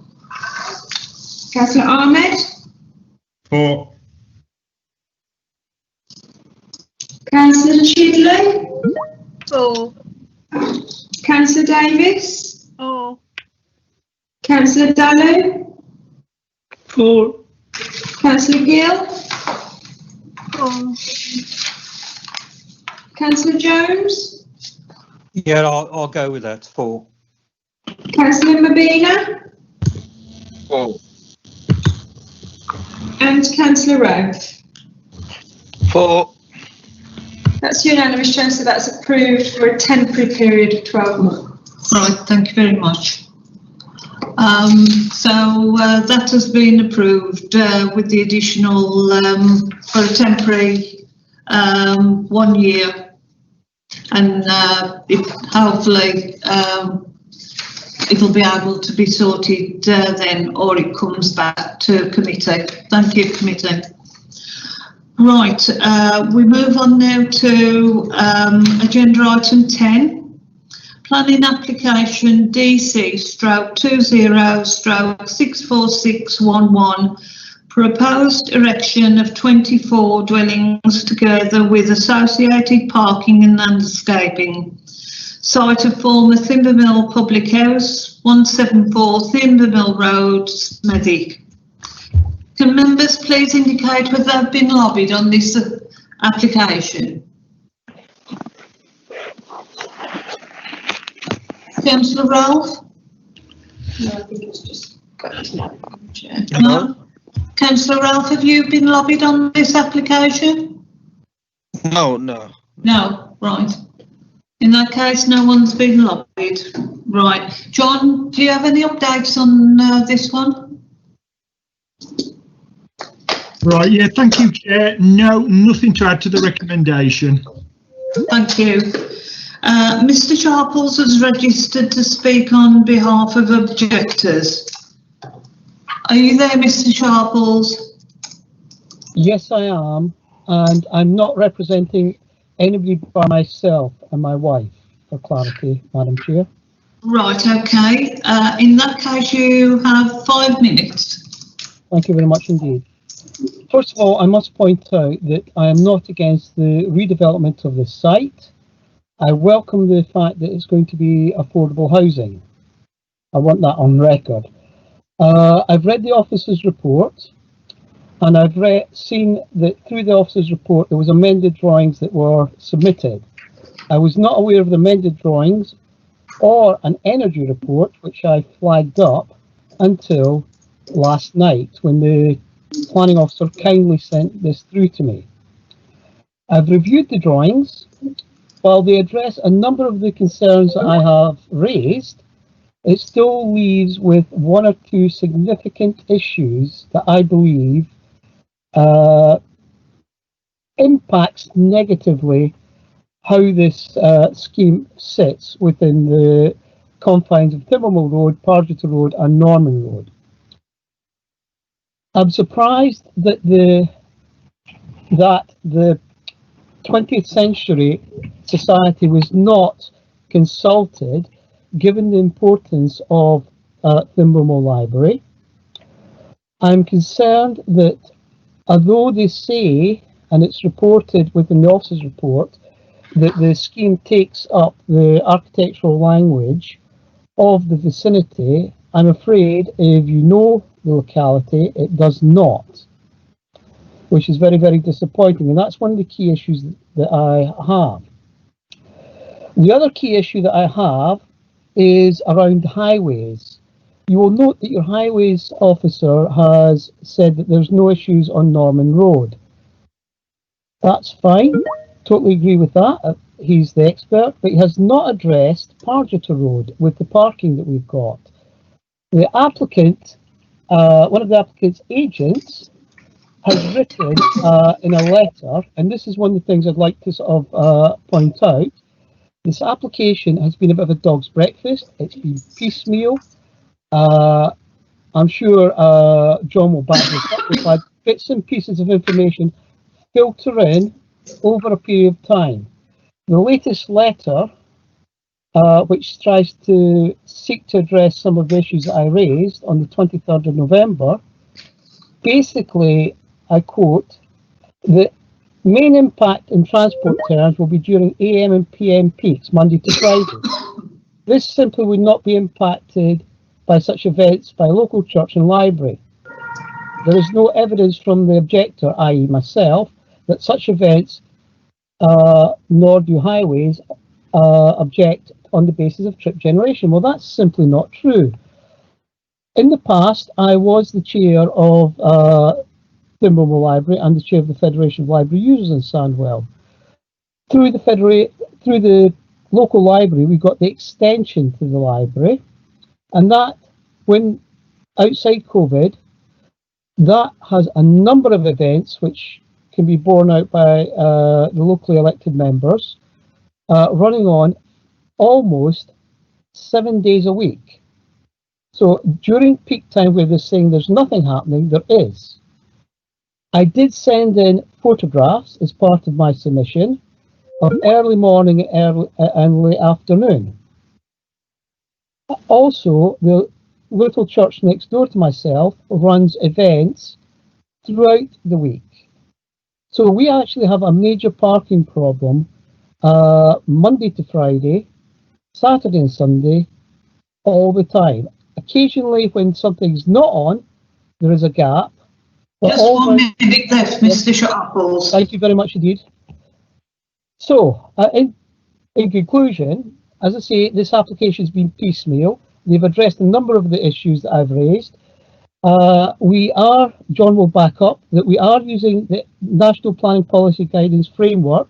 Councillor Ahmed? For. Councillor Chidley? For. Councillor Davis? For. Councillor Dallow? For. Councillor Gill? For. Councillor Jones? Yeah, I'll go with that. For. Councillor Mabina? For. And Councillor Rowe? For. That's unanimous, Chair, so that's approved for a temporary period of 12 months. Right, thank you very much. So that has been approved with the additional for a temporary 1 year, and hopefully it'll be able to be sorted then, or it comes back to committee. Thank you, committee. Right, we move on now to agenda item 10. Planning application DC/20/64611, proposed erection of 24 dwellings together with associated parking and landscaping. Site of former Thimbermill Public House, 174 Thimbermill Road, Smethwick. Can members please indicate whether they've been lobbied on this application? Councillor Ralph? No, I think it's just got to No. Councillor Ralph, have you been lobbied on this application? No. No, right. In that case, no one's been lobbied. Right. John, do you have any updates on this one? Right, yeah, thank you, Chair. No, nothing to add to the recommendation. Thank you. Mr. Sharples has registered to speak on behalf of objectors. Are you there, Mr. Sharples? Yes, I am, and I'm not representing anybody but myself and my wife, for clarity, Madam Chair. Right, okay. In that case, you have 5 minutes. Thank you very much indeed. First of all, I must point out that I am not against the redevelopment of the site. I welcome the fact that it's going to be affordable housing. I want that on record. I've read the officer's report, and I've seen that through the officer's report there was amended drawings that were submitted. I was not aware of the amended drawings or an energy report, which I flagged up until last night when the planning officer kindly sent this through to me. I've reviewed the drawings. While they address a number of the concerns that I have raised, it still leaves with one or two significant issues that I believe impacts negatively how this scheme sits within the confines of Timbermill Road, Pargeter Road and Norman Road. I'm surprised that the 20th Century Society was not consulted, given the importance of Timbermill Library. I'm concerned that although they say, and it's reported within the officer's report, that the scheme takes up the architectural language of the vicinity, I'm afraid if you know the locality, it does not, which is very, very disappointing. And that's one of the key issues that I have. The other key issue that I have is around highways. You will note that your highways officer has said that there's no issues on Norman Road. That's fine, totally agree with that. He's the expert, but he has not addressed Pargeter Road with the parking that we've got. The applicant, one of the applicant's agents, has written in a letter, and this is one of the things I'd like to sort of point out. This application has been a bit of a dog's breakfast. It's been piecemeal. I'm sure John will back this up. We've had bits and pieces of information filter in over a period of time. The latest letter, which tries to seek to address some of the issues that I raised on the 23rd of November, basically, I quote, the main impact in transport terms will be during AM and PM peaks, Monday to Friday. This simply would not be impacted by such events by local church and library. There is no evidence from the objector, i.e. myself, that such events nor do highways object on the basis of trip generation. Well, that's simply not true. In the past, I was the chair of Timbermill Library and the chair of the Federation of Library Users in Sandwell. Through the local library, we got the extension to the library, and that, when outside COVID, that has a number of events which can be borne out by the locally elected members, running on almost 7 days a week. So during peak time where they're saying there's nothing happening, there is. I did send in photographs as part of my submission of early morning and late afternoon. Also, the little church next door to myself runs events throughout the week. So we actually have a major parking problem Monday to Friday, Saturday and Sunday, all the time. Occasionally, when something's not on, there is a gap. Just 1 minute left, Mr. Sharples. Thank you very much indeed. So, in conclusion, as I say, this application has been piecemeal. They've addressed a number of the issues that I've raised. John will back up, that we are using the National Planning Policy Guidance Framework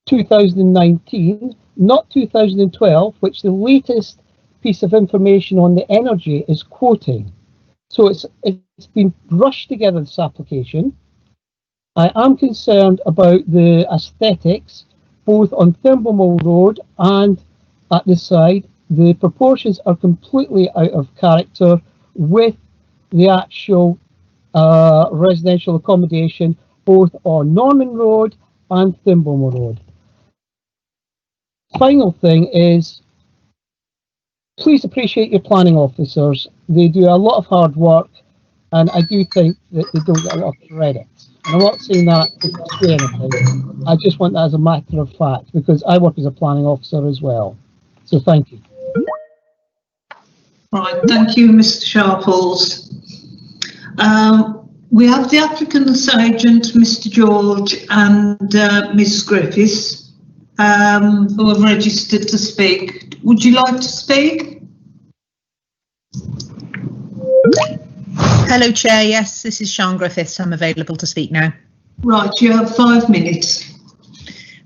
2019, not 2012, which the latest piece of information on the energy is quoting. So it's been rushed together, this application. I am concerned about the aesthetics, both on Timbermill Road and at the side. The proportions are completely out of character with the actual residential accommodation, both on Norman Road and Timbermill Road. Final thing is, please appreciate your planning officers. They do a lot of hard work, and I do think that they don't get a lot of credit. And I'm not saying that to say anything. I just want that as a matter of fact, because I work as a planning officer as well. So thank you. Right, thank you, Mr. Sharples. We have the applicant's agent, Mr. George, and Ms. Griffiths, who have registered to speak. Would you like to speak? Hello, Chair. Yes, this is Sian Griffiths. I'm available to speak now. Right, you have 5 minutes.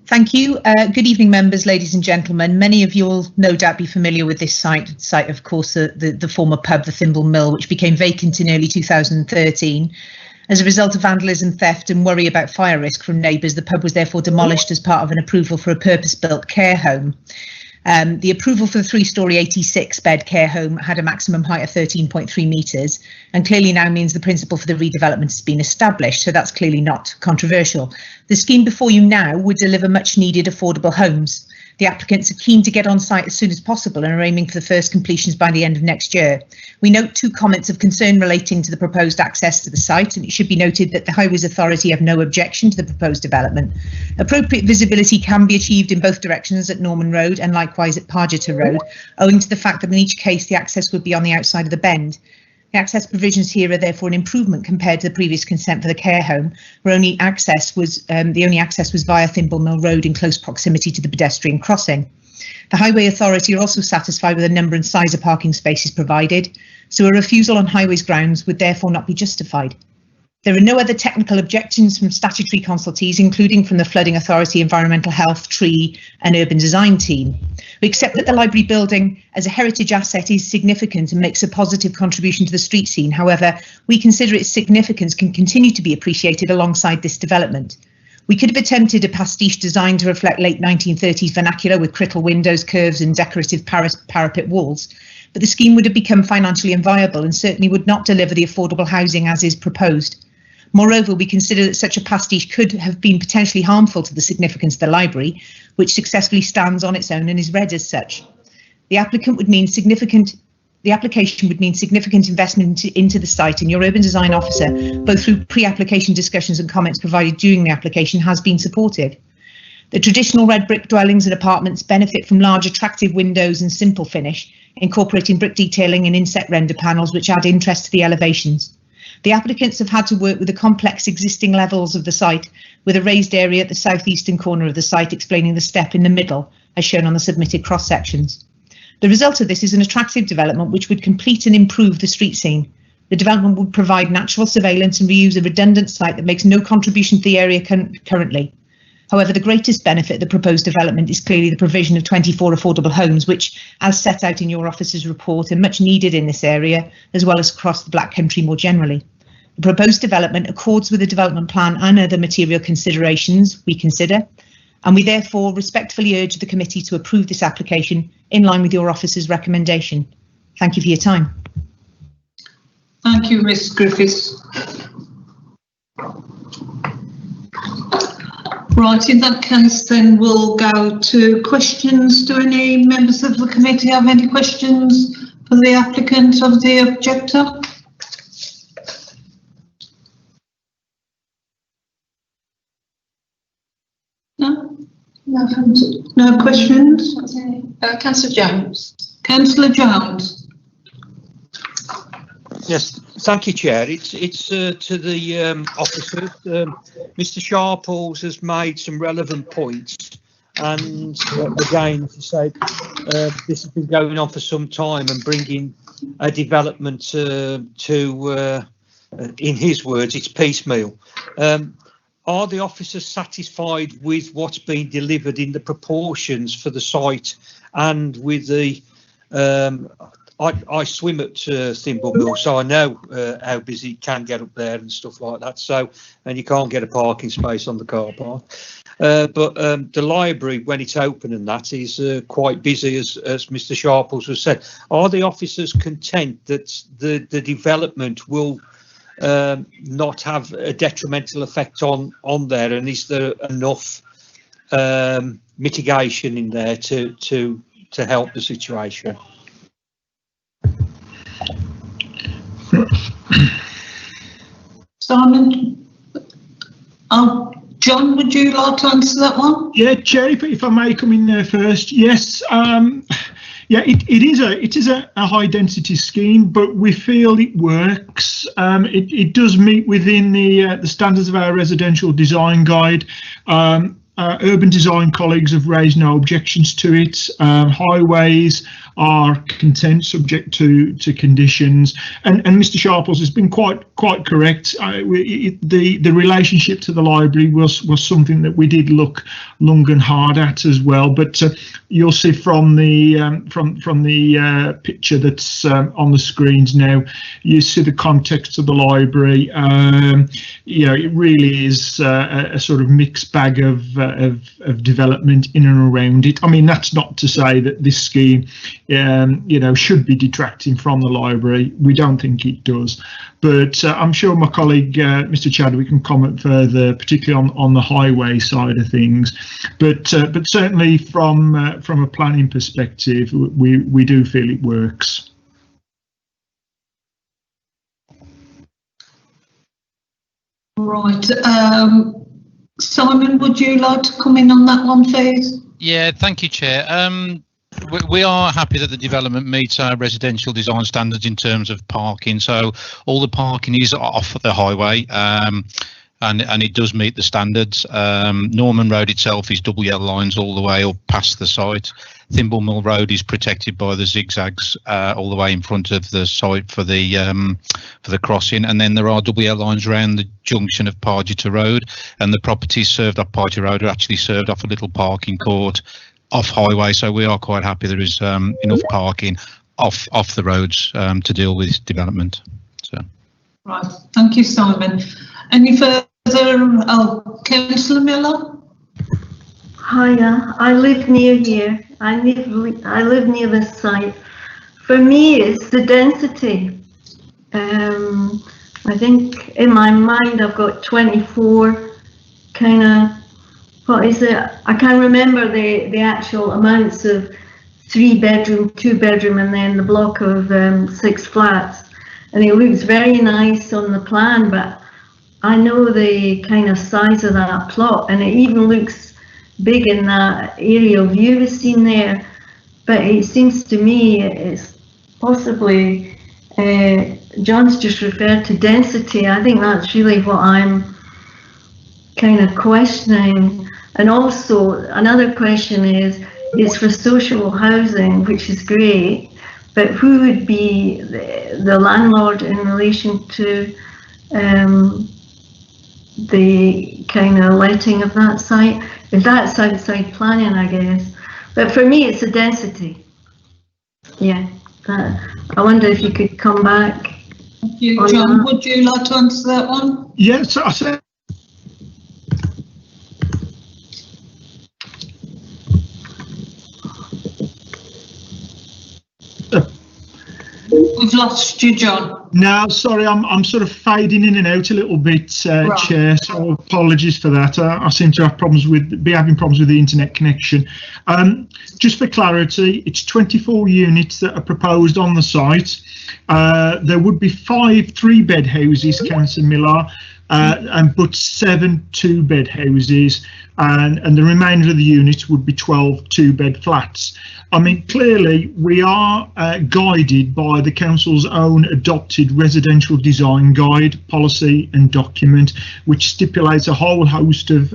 Thank you. Good evening, members, ladies and gentlemen. Many of you will no doubt be familiar with this site, of course, the former pub, the Thimble Mill, which became vacant in early 2013. As a result of vandalism, theft and worry about fire risk from neighbours, the pub was therefore demolished as part of an approval for a purpose-built care home. The approval for the 3-storey 86-bed care home had a maximum height of 13.3 metres and clearly now means the principle for the redevelopment has been established, so that's clearly not controversial. The scheme before you now would deliver much needed affordable homes. The applicants are keen to get on site as soon as possible and are aiming for the first completions by the end of next year. We note 2 comments of concern relating to the proposed access to the site, and it should be noted that the Highways Authority have no objection to the proposed development. Appropriate visibility can be achieved in both directions at Norman Road and likewise at Pargeter Road, owing to the fact that in each case the access would be on the outside of the bend. The access provisions here are therefore an improvement compared to the previous consent for the care home, where the only access was via Thimble Mill Road in close proximity to the pedestrian crossing. The Highway Authority are also satisfied with the number and size of parking spaces provided, so a refusal on Highways grounds would therefore not be justified. There are no other technical objections from statutory consultees, including from the Flooding Authority, Environmental Health, Tree and Urban Design team. We accept that the library building as a heritage asset is significant and makes a positive contribution to the street scene. However, we consider its significance can continue to be appreciated alongside this development. We could have attempted a pastiche design to reflect late 1930s vernacular with crickle windows, curves and decorative parapet walls, but the scheme would have become financially unviable and certainly would not deliver the affordable housing as is proposed. Moreover, we consider that such a pastiche could have been potentially harmful to the significance of the library, which successfully stands on its own and is read as such. The application would mean significant investment into the site, and your urban design officer, both through pre-application discussions and comments provided during the application, has been supportive. The traditional red brick dwellings and apartments benefit from large attractive windows and simple finish, incorporating brick detailing and inset render panels which add interest to the elevations. The applicants have had to work with the complex existing levels of the site, with a raised area at the southeastern corner of the site explaining the step in the middle, as shown on the submitted cross sections. The result of this is an attractive development which would complete and improve the street scene. The development would provide natural surveillance and reuse a redundant site that makes no contribution to the area currently. However, the greatest benefit of the proposed development is clearly the provision of 24 affordable homes, which, as set out in your officer's report, are much needed in this area, as well as across the Black Country more generally. The proposed development accords with the development plan and other material considerations we consider, and we therefore respectfully urge the committee to approve this application in line with your officer's recommendation. Thank you for your time. Thank you, Ms Griffiths. Right, in that case then we'll go to questions. Do any members of the committee have any questions for the applicant or the objector? No? No questions? Councillor Jones. Councillor Jones. Yes, thank you, Chair. It's to the officers. Mr. Sharples has made some relevant points, and again, as I said, this has been going on for some time, and bringing a development to, in his words, it's piecemeal. Are the officers satisfied with what's been delivered in the proportions for the site and with the I swim at Thimble Mill, so I know how busy it can get up there and stuff like that. So, and you can't get a parking space on the car park. But the library, when it's open and that, is quite busy, as Mr. Sharples has said. Are the officers content that the development will not have a detrimental effect on there? And is there enough mitigation in there to help the situation? Simon? John, would you like to answer that one? Yeah, Chair, if I may come in there first. Yes, yeah, it is a high density scheme, but we feel it works. It does meet within the standards of our residential design guide. urban design colleagues have raised no objections to it. Highways are content, subject to conditions, and Mr. Sharples has been quite correct. The relationship to the library was something that we did look long and hard at as well. But you'll see from the picture that's on the screens now, you see the context of the library. It really is a sort of mixed bag of development in and around it. I mean, that's not to say that this scheme should be detracting from the library. We don't think it does, but I'm sure my colleague Mr. Chadwick can comment further, particularly on the highway side of things. But certainly from a planning perspective, we do feel it works. Right, Simon, would you like to come in on that one, please? Yeah, thank you, Chair. We are happy that the development meets our residential design standards in terms of parking. So all the parking is off the highway, and it does meet the standards. Norman Road itself is double yellow lines all the way up past the site. Thimble Mill Road is protected by the zigzags all the way in front of the site for the crossing, and then there are double yellow lines around the junction of Pargeter Road, and the properties served off Pargeter Road are actually served off a little parking court off highway. So we are quite happy there is enough parking off the roads to deal with development. So right, thank you, Simon. Any further? Councillor Miller. Hiya, I live near here. I live near this site. For me, it's the density. I think in my mind I've got 24 kind of, what is it? I can't remember the actual amounts of 3-bedroom, 2-bedroom, and then the block of 6 flats. And it looks very nice on the plan, but I know the kind of size of that plot, and it even looks big in that aerial view we've seen there. But it seems to me it's possibly, John's just referred to density. I think that's really what I'm kind of questioning. And also another question is for social housing, which is great, but who would be the landlord in relation to the kind of letting of that site? If that's outside planning, I guess. But for me, it's the density. Yeah, I wonder if you could come back. Thank you, John. Would you like to answer that one? Yes, I said. We've lost you, John. No, sorry, I'm sort of fading in and out a little bit, right. Chair. So apologies for that. I seem to have having problems with the internet connection. Just for clarity, it's 24 units that are proposed on the site. There would be 5 3-bed houses, Councillor Miller, but 7 2-bed houses, and the remainder of the units would be 12 2-bed flats. I mean, clearly we are guided by the council's own adopted residential design guide, policy and document, which stipulates a whole host of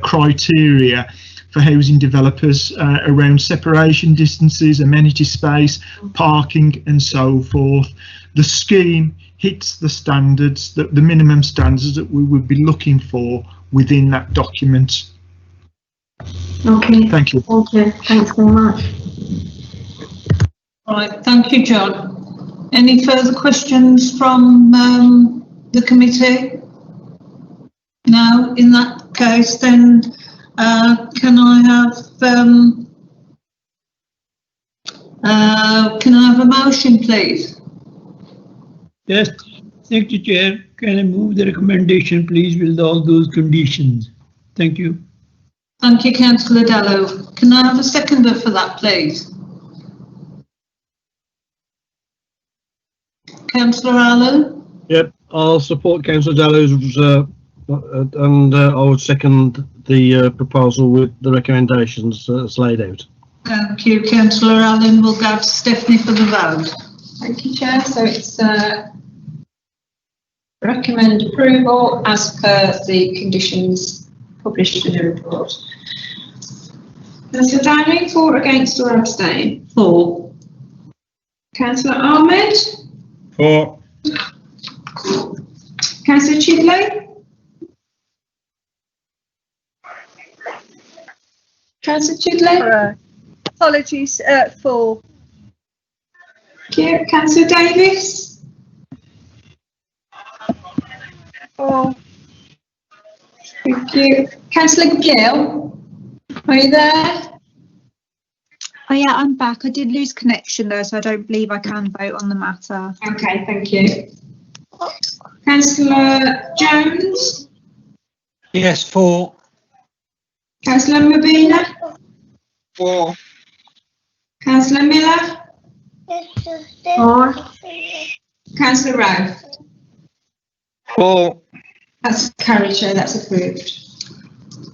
criteria for housing developers around separation distances, amenity space, parking and so forth. The scheme hits the standards, the minimum standards that we would be looking for within that document. Okay. Thank you. Okay, thanks very much. All right, thank you, John. Any further questions from the committee? No, in that case, then can I have a motion, please? Yes, thank you, Chair. Can I move the recommendation, please, with all those conditions? Thank you. Thank you, Councillor Dallow. Can I have a seconder for that, please? Councillor Allen? Yep, I'll support Councillor Dallow's and I would second the proposal with the recommendations as laid out. Thank you, Councillor Allen. We'll go to Stephanie for the vote. Thank you, Chair. So it's recommend approval as per the conditions published in the report. Councillor Downing, for, against or abstain? For. Councillor Ahmed? For. Councillor Chidley? Councillor Chidley? Apologies, for. Thank you. Councillor Davis? For. Thank you. Councillor Gill? Are you there? Oh yeah, I'm back. I did lose connection though, so I don't believe I can vote on the matter. Okay, thank you. Councillor Jones? Yes, for. Councillor Mabina? For. Councillor Miller? For. Councillor Rowe? For. That's carried, Chair, that's approved.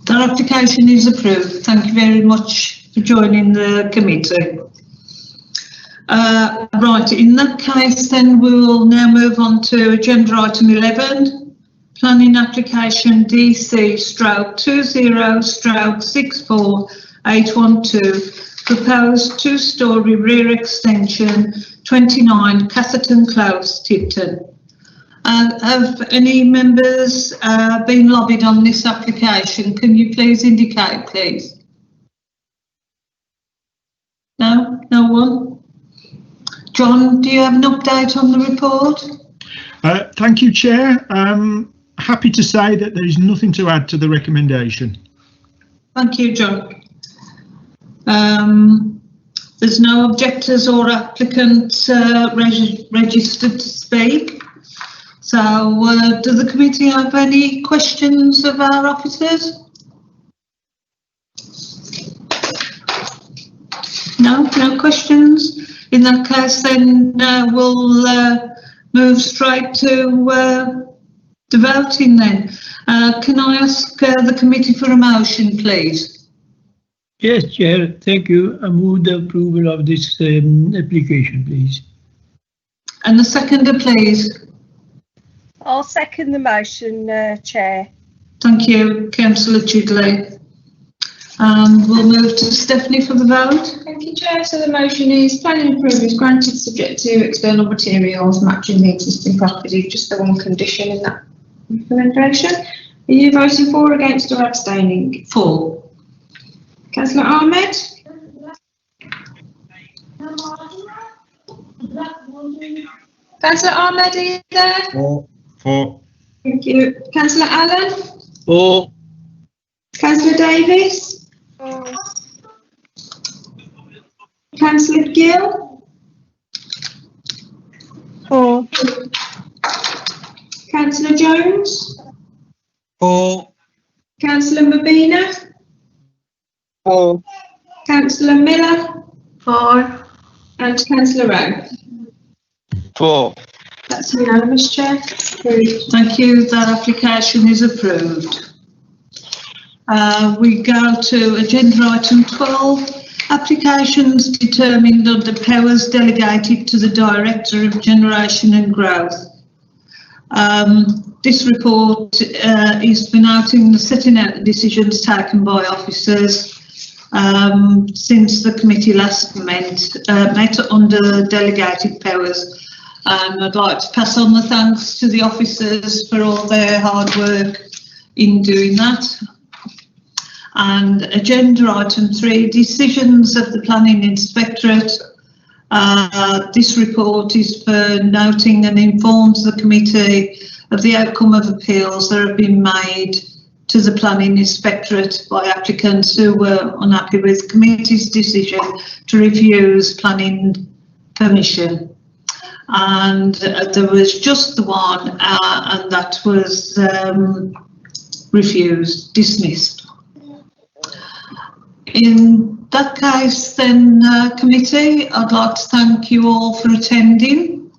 That application is approved. Thank you very much for joining the committee. Right, in that case then we will now move on to agenda item 11, planning application DC/20/64812, proposed two-storey rear extension 29 Catherton Close, Tipton. Have any members been lobbied on this application? Can you please indicate, please? No? No one? John, do you have an update on the report? Thank you, Chair. Happy to say that there is nothing to add to the recommendation. Thank you, John. There's no objectors or applicants registered to speak. So, does the committee have any questions of our officers? No, no questions. In that case, then we'll move straight to the voting then. Can I ask the committee for a motion, please? Yes, Chair, thank you. I move the approval of this application, please. And the seconder, please. I'll second the motion, Chair. Thank you, Councillor Chidley. We'll move to Stephanie for the vote. Thank you, Chair. So the motion is planning approval is granted subject to external materials matching the existing property, just the one condition in that recommendation. Are you voting for, against or abstaining? For. Councillor Ahmed? Councillor Ahmed, are you there? For. Thank you. Councillor Allen? For. Councillor Davis? Councillor Gill? For. Councillor Jones? For. Councillor Mabina? For. Councillor Miller? For. And Councillor Rowe? For. That's unanimous, Chair. Approved. Thank you. That application is approved. We go to agenda item 12, applications determined under powers delegated to the Director of Generation and Growth. This report is for noting the setting out the decisions taken by officers since the committee last met under delegated powers. And I'd like to pass on the thanks to the officers for all their hard work in doing that. And agenda item 3, decisions of the Planning Inspectorate. This report is for noting and informs the committee of the outcome of appeals that have been made to the Planning Inspectorate by applicants who were unhappy with the committee's decision to refuse planning permission. And there was just the one, and that was refused, dismissed. In that case, then, committee, I'd like to thank you all for attending.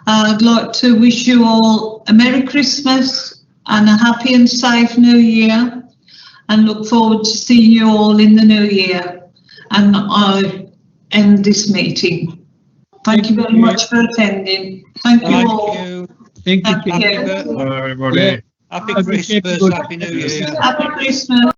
I'd like to wish you all a Merry Christmas and a happy and safe New Year, and look forward to seeing you all in the new year. And I end this meeting. Thank you very much for attending. Thank you all. Thank you. Thank you. Everybody. Happy Christmas, Happy New Year. Happy Christmas.